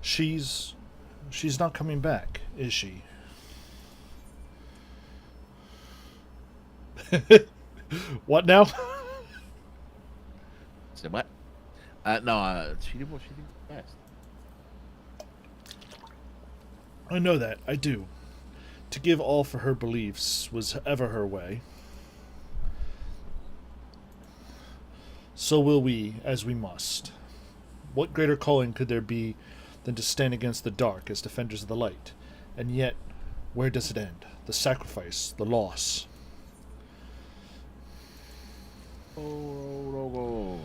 She's not coming back, is she? What now? So what? No, she did what she did best. I know that, I do. To give all for her beliefs was ever her way. So will we, as we must. What greater calling could there be than to stand against the dark as defenders of the light? And yet, where does it end? The sacrifice, the loss. Oh.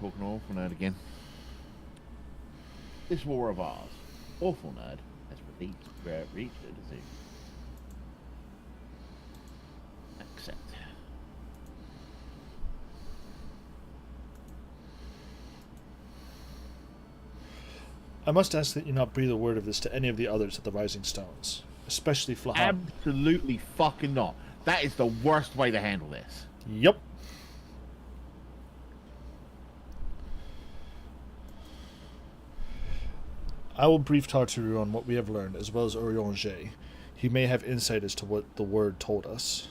Talking Awful Nerd again. This war of ours, Awful Nerd has reached a decision. Accept. I must ask that you not breathe a word of this to any of the others at the Rising Stones, especially Flaham. Absolutely fucking not. That is the worst way to handle this. Yep. I will brief Tartaru on what we have learned, as well as Urianger. He may have insight as to what the word told us.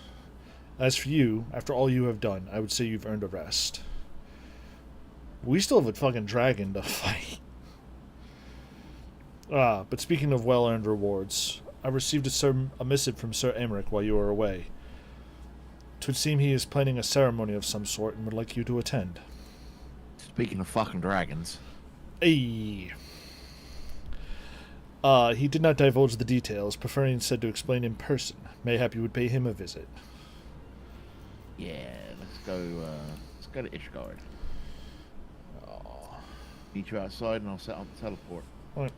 As for you, after all you have done, I would say you've earned a rest. We still have a fucking dragon to fight. But speaking of well-earned rewards, I received a missive from Sir Emmerich while you were away. 'Twould seem he is planning a ceremony of some sort and would like you to attend. Speaking of fucking dragons. Hey. He did not divulge the details, preferring instead to explain in person. Mayhap you would pay him a visit. Yeah, let's go to Ishgard. Meet you outside and I'll set up the teleport. Alright.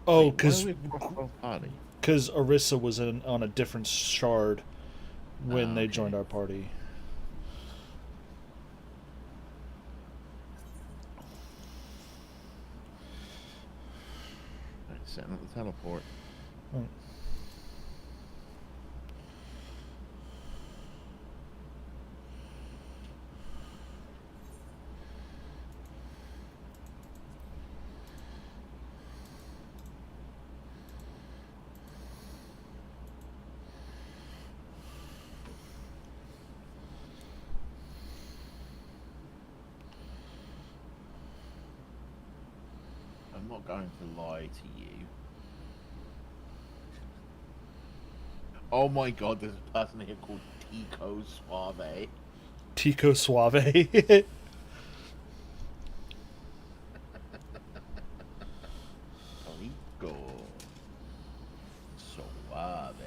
Oh, Wait, why are we across both party? because Orisa was on a different shard when Ah, they okay. joined our party. Right, setting up the teleport. Oh. I'm not going to lie to you. Oh my god, there's a person here called Tico Suave. Tico Suave. Tico Suave.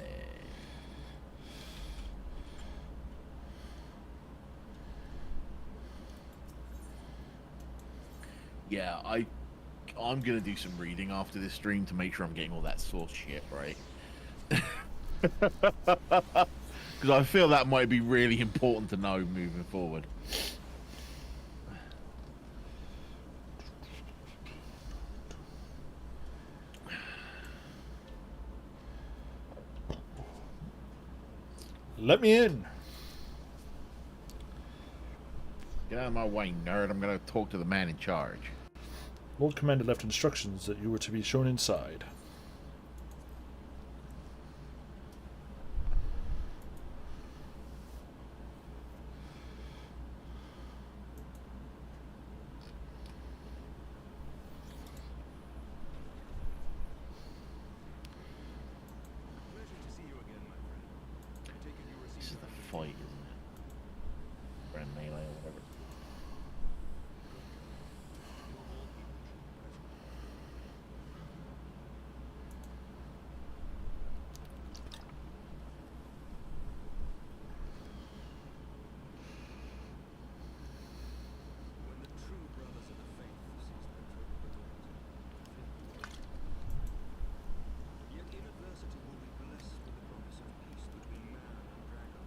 Yeah, I'm gonna do some reading after this stream to make sure I'm getting all that source shit right. Because I feel that might be really important to know moving forward. Let me in. Get out of my way, nerd. I'm gonna talk to the man in charge. Lord Commander left instructions that you were to be shown inside. Pleasure to see you again, my friend. I take it you This is received the fight, isn't it? Or in melee or whatever. when the true brothers of the faith cease their troubled adornment. Yet in adversity will we bless with the promise of peace between man and dragon,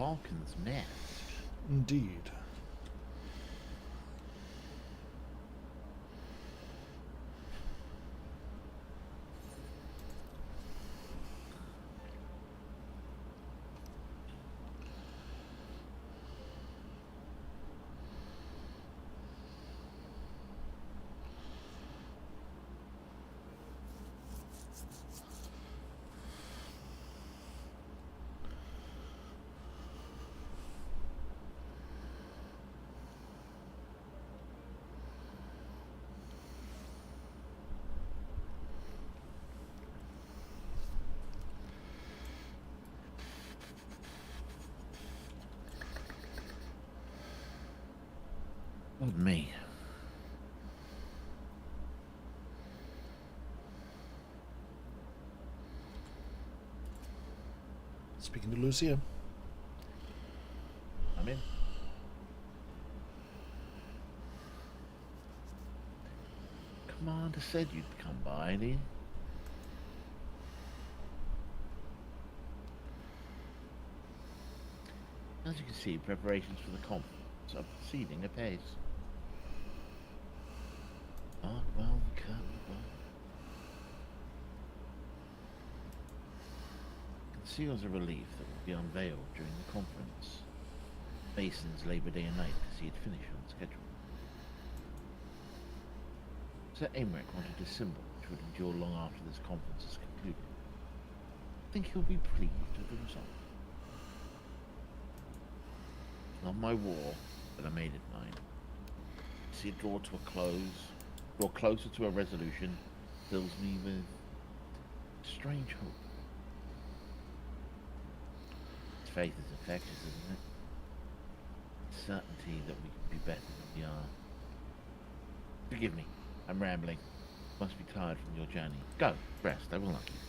Falcon's Nest. Indeed. Not me. Speaking to Lucia. I'm in. Commander said you'd come by, did he? As you can see, preparations for the conference are proceeding apace. Mark well the curtain above. Conceals a relief that will be unveiled during the conference. Mason's Labor Day and night to see it finish on schedule. Sir Aymeric wanted a symbol which would endure long after this conference is concluded. I think he'll be pleased with the result. Not my war, but I made it mine. See it draw to a close, draw closer to a resolution, fills me with strange hope. Faith is infectious, isn't it? Certainty that we can be better than we are. Forgive me, I'm rambling. Must be tired from your journey. Go, rest, I will not keep you.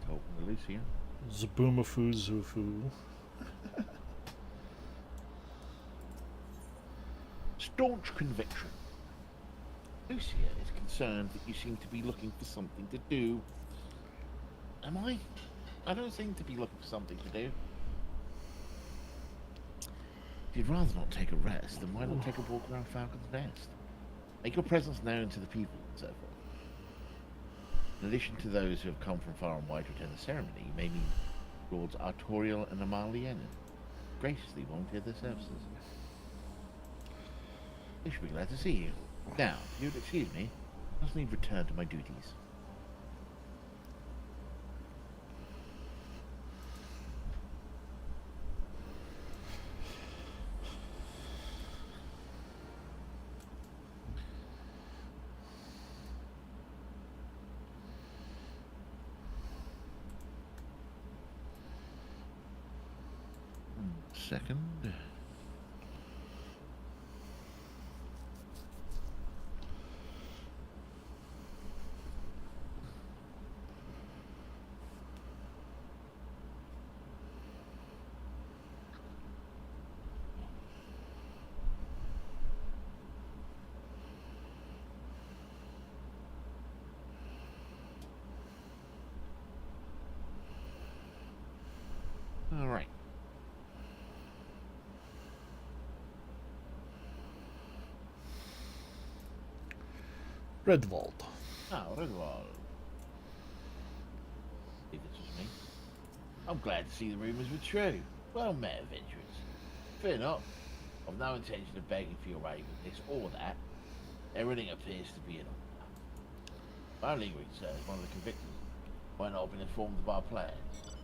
Open the Lucia. Zaboomafu Zufu. Staunch conviction. Lucia is concerned that you seem to be looking for something to do. Am I? I don't seem to be looking for something to do. If you'd rather not take a rest, then why not take a walk around Falcon's Nest? Make your presence known to the people and so forth. In addition to those who have come from far and wide to attend the ceremony, you may meet Lords Artorial and Amalienin. Graciously volunteer their services. They should be glad to see you. Now, if you'd excuse me, I must need return to my duties. Second. All right. Redwald. Oh, Redwald. If it was me. I'm glad to see the rumours were true. Well met, adventurers. Fear not. I've no intention of begging for your aid with this or that. Everything appears to be in order. My only lingering, sir, is one of the convictors might not have been informed of our plans.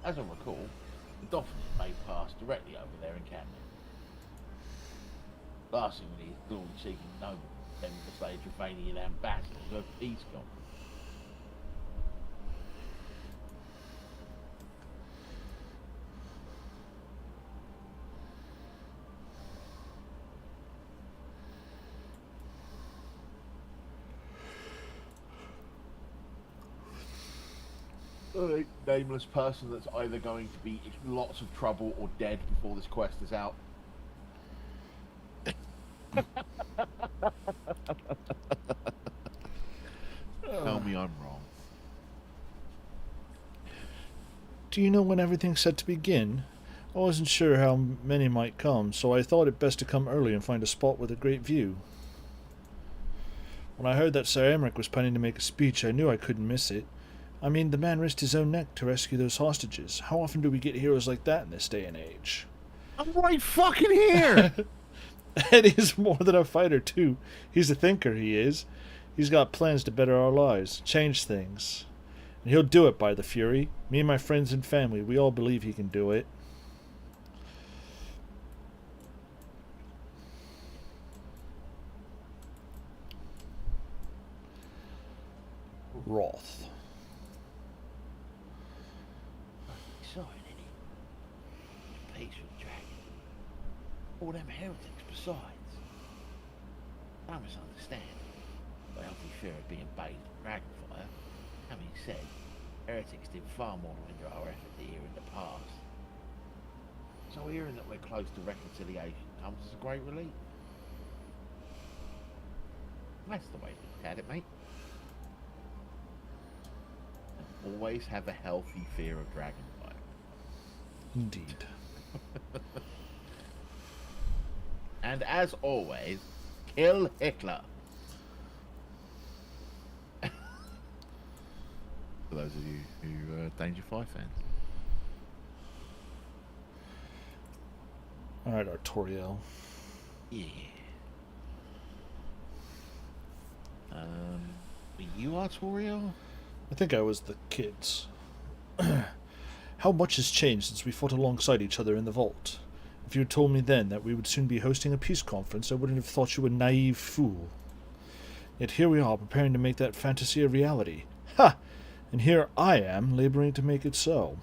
As I recall, the Dolphins may pass directly over their encampment. Last thing we need is glory-seeking noble attempting to stage Ravanian ambassadors to a peace conference. nameless person that's either going to be in lots of trouble or dead before this quest is out. Tell me I'm wrong. Do you know when everything's set to begin? I wasn't sure how many might come, so I thought it best to come early and find a spot with a great view. When I heard that Sir Emmerich was planning to make a speech, I knew I couldn't miss it. I mean, the man risked his own neck to rescue those hostages. How often do we get heroes like that in this day and age? I'm right fucking here! And he's more than a fighter, too. He's a thinker, he is. He's got plans to better our lives, change things. And he'll do it, by the Fury. Me and my friends and family, we all believe he can do it. Wroth. Sorry, Eddie. Peace with the dragon. All them heretics besides. I must understand. The healthy fear of being bathed in dragonfire. Having said, heretics did far more to hinder our effort here in the past. So hearing that we're close to reconciliation comes as a great relief. That's the way to look at it, mate. And always have a healthy fear of dragonfire. Indeed. And as always, kill Hitler. For those of you who are Danger 5 fans. Alright, Artoriel. Yeah. Were you Artoriel? I think I was the kids. How much has changed since we fought alongside each other in the vault? If you had told me then that we would soon be hosting a peace conference, I wouldn't have thought you a naive fool. Yet here we are, preparing to make that fantasy a reality. Ha! And here I am, laboring to make it so.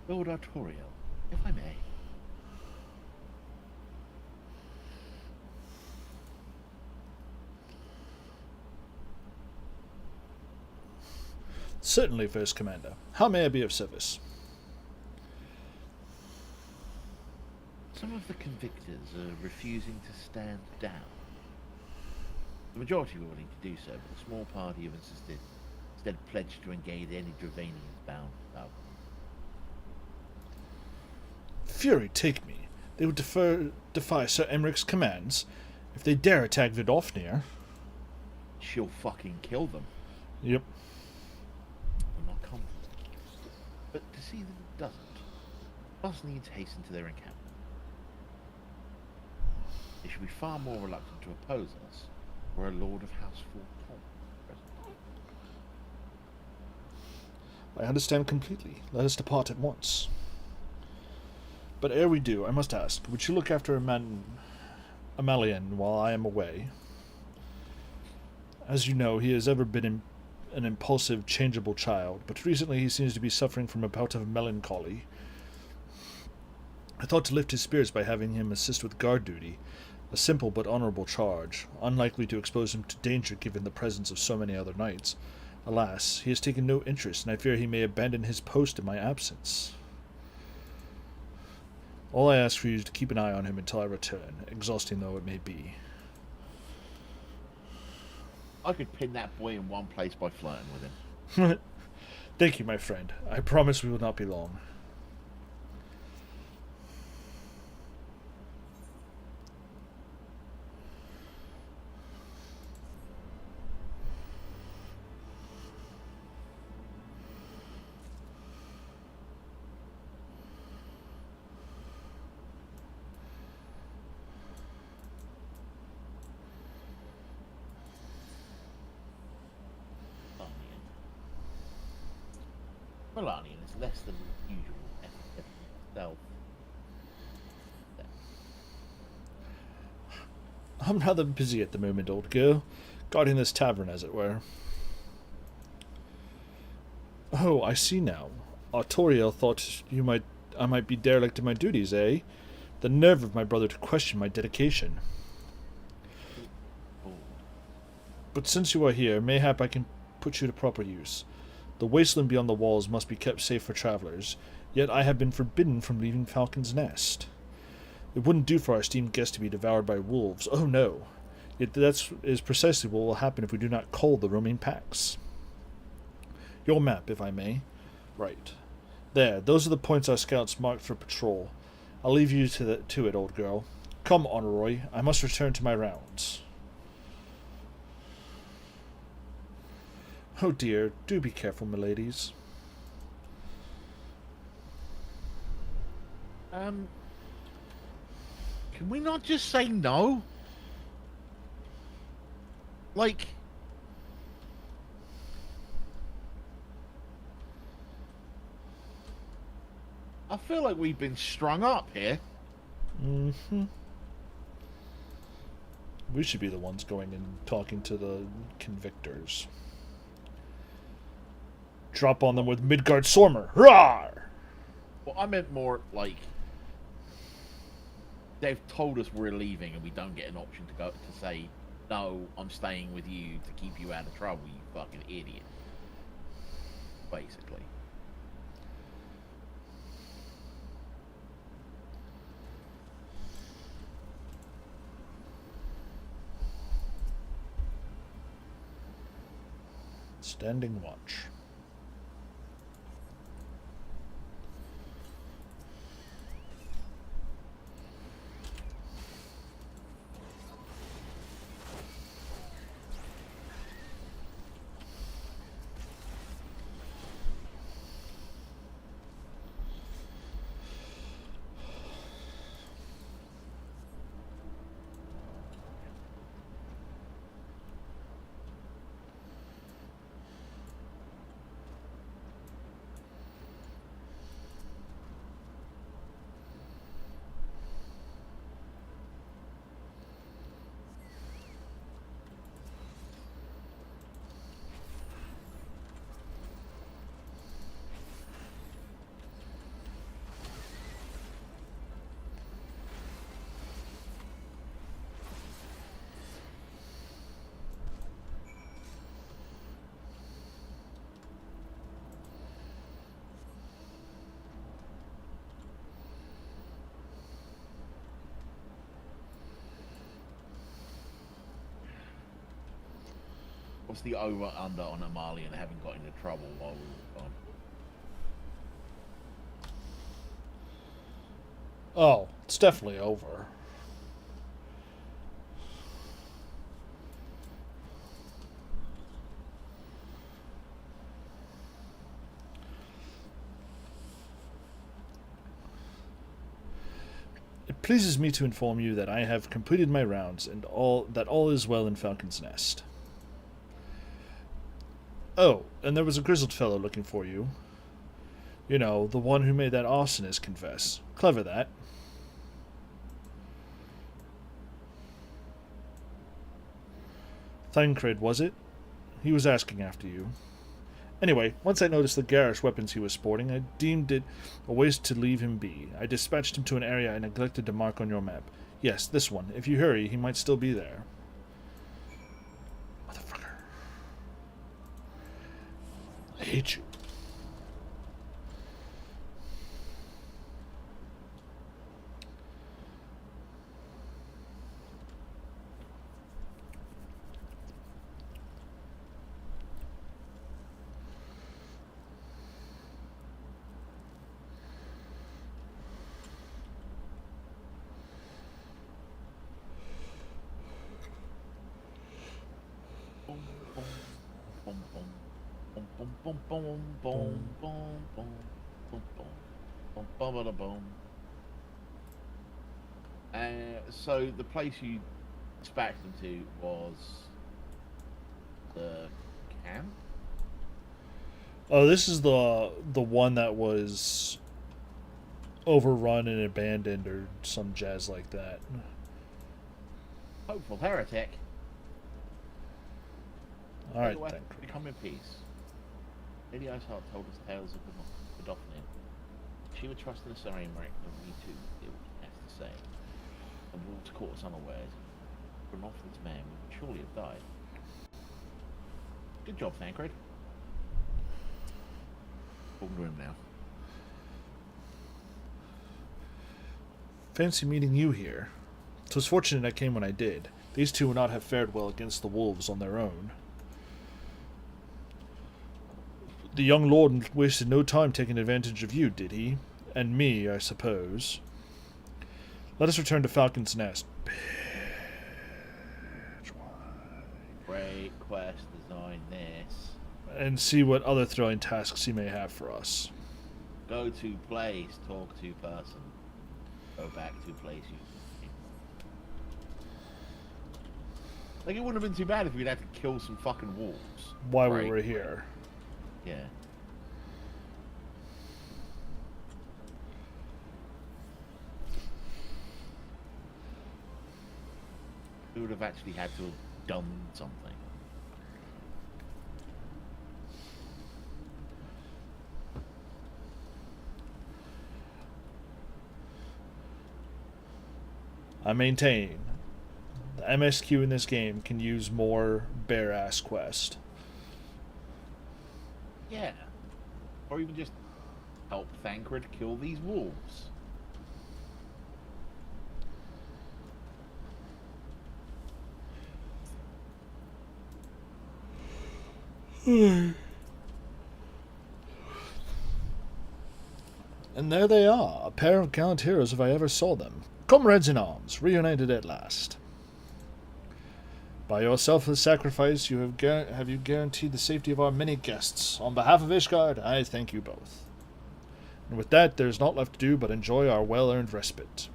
Lord Artoriel, if I may. Certainly, First Commander. How may I be of service? Some of the convictors are refusing to stand down. The majority were willing to do so, but a small party have instead pledged to engage any Dravanians bound up. Fury take me. They would defy Sir Emmerich's commands. If they dare attack Vidofnir. She'll fucking kill them. Yep. I'm not confident. But to see that it doesn't, must needs hasten to their encampment. They should be far more reluctant to oppose us, were a Lord of House Forton present. I understand completely. Let us depart at once. But ere we do, I must ask, would you look after Amalian while I am away? As you know, he has ever been an impulsive, changeable child, but recently he seems to be suffering from a bout of melancholy. I thought to lift his spirits by having him assist with guard duty, a simple but honorable charge, unlikely to expose him to danger given the presence of so many other knights. Alas, he has taken no interest, and I fear he may abandon his post in my absence. All I ask for you is to keep an eye on him until I return, exhausting though it may be. I could pin that boy in one place by flirting with him. Thank you, my friend. I promise we will not be long. Melanian is less than usual effort itself. I'm rather busy at the moment, old girl. Guarding this tavern, as it were. Oh, I see now. Artoriel thought I might be derelict in my duties, eh? The nerve of my brother to question my dedication. But since you are here, mayhap I can put you to proper use. The wasteland beyond the walls must be kept safe for travelers, yet I have been forbidden from leaving Falcon's Nest. It wouldn't do for our esteemed guest to be devoured by wolves. Oh no! Yet that is precisely what will happen if we do not cull the roaming packs. Your map, if I may. Right. There, those are the points our scouts marked for patrol. I'll leave you to it, old girl. Come, Honorroy, I must return to my rounds. Oh dear, do be careful, miladies. Can we not just say no? Like, I feel like we've been strung up here. Mm-hmm. We should be the ones going and talking to the convictors. Drop on them with Midgard Sormer. Hurrah! Well, I meant more like they've told us we're leaving and we don't get an option to go to say, no, I'm staying with you to keep you out of trouble, you fucking idiot. Basically. Standing watch. What's the over under on Amalian having got into trouble while we were gone? Oh, it's definitely over. It pleases me to inform you that I have completed my rounds and all is well in Falcon's Nest. Oh, and there was a grizzled fellow looking for you. You know, the one who made that arsonist confess. Clever, that. Thancred, was it? He was asking after you. Anyway, once I noticed the garish weapons he was sporting, I deemed it a waste to leave him be. I dispatched him to an area I neglected to mark on your map. Yes, this one. If you hurry, he might still be there. Motherfucker. I hate you. So the place you dispatched them to was the camp? Oh, this is the one that was overrun and abandoned or some jazz like that. Hopeful heretic. Alright, Anyway, Thancred. come in peace. Lady Iceheart told us tales of the Godolphin. She would trust in the Sarian rank, and we too, it would cast to say. The wolves caught us unawares. For not for this man, we would surely have died. Good job, Thancred. Talking to him now. Fancy meeting you here. 'Twas fortunate I came when I did. These two would not have fared well against the wolves on their own. The young lord wasted no time taking advantage of you, did he? And me, I suppose. Let us return to Falcon's Nest. Great quest design this. And see what other thrilling tasks he may have for us. Go to place, talk to person. Go back to place you. Like, it wouldn't have been too bad if we'd had to kill some fucking wolves. Why Right. we were here. Yeah. We would have actually had to have done something. I maintain the MSQ in this game can use more bare-ass quest. Yeah. Or even just help Thancred kill these wolves. And there they are, a pair of gallant heroes if I ever saw them. Comrades in arms, reunited at last. By your selfless sacrifice, you have you guaranteed the safety of our many guests. On behalf of Ishgard, I thank you both. And with that, there is naught left to do but enjoy our well-earned respite.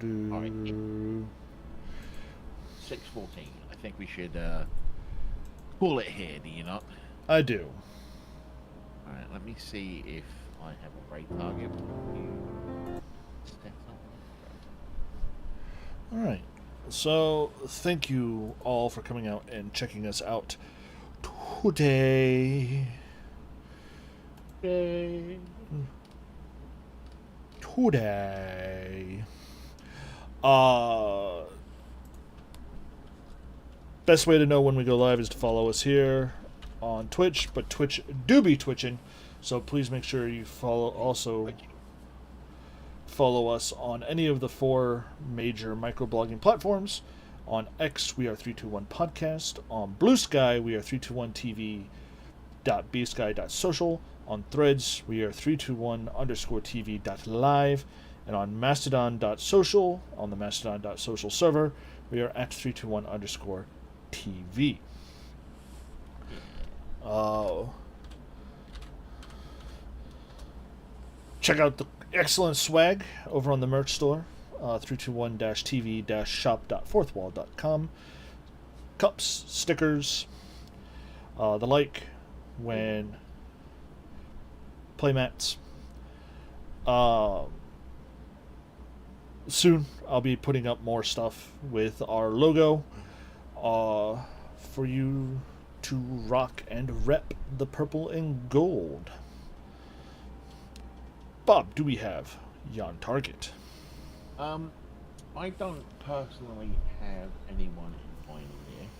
Alright. 6:14. I think we should call it here, do you not? I do. Alright, let me see if I have a raid target. Alright. So, thank you all for coming out and checking us out today. Today. Best way to know when we go live is to follow us here on Twitch, but Twitch do be twitching, so please make sure you follow us on any of the 4 major microblogging platforms. On X, we are 321 Podcast. On Blue Sky, we are 321tv.bsky.social. On Threads, we are 321_tv.live. And on Mastodon.social, on the Mastodon.social server, we are at 321_TV. Check out the excellent swag over on the merch store, 321-tv-shop.fourthwall.com. Cups, stickers, the like, when playmats. Soon I'll be putting up more stuff with our logo for you to rock and rep the purple and gold. Bob, do we have Yon Target? I don't personally have anyone in mind yet.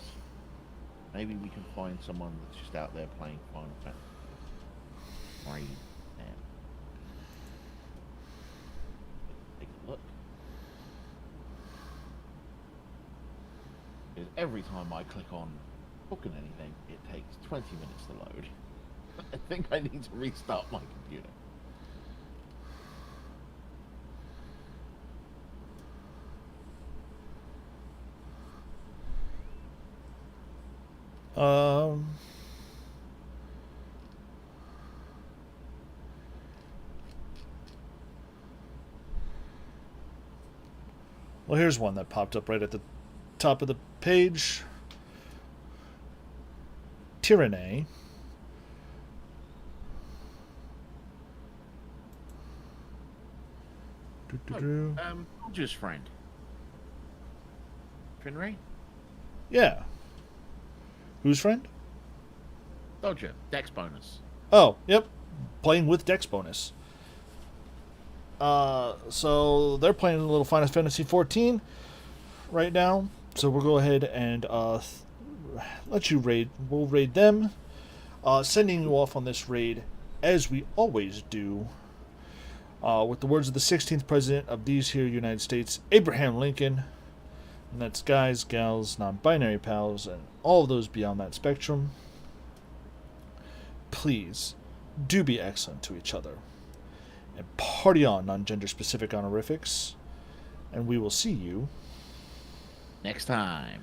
Maybe we can find someone that's just out there playing Final Fantasy. Right now. Take a look. Because every time I click on booking anything, it takes 20 minutes to load. I think I need to restart my computer. Well, here's one that popped up right at the top of the page. Tyranny. Just friend. Finray? Yeah. Whose friend? Dodger. Dex bonus. Oh, yep. Playing with Dex bonus. So they're playing a little Final Fantasy 14 right now. So we'll go ahead and let you raid. We'll raid them. Sending you off on this raid, as we always do, with the words of the 16th President of these here United States, Abraham Lincoln. And that's guys, gals, non-binary pals, and all of those beyond that spectrum. Please, do be excellent to each other. And party on, non-gender specific honorifics. And we will see you Next time.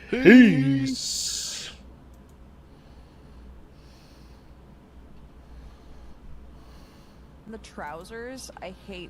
peace. The trousers, I hate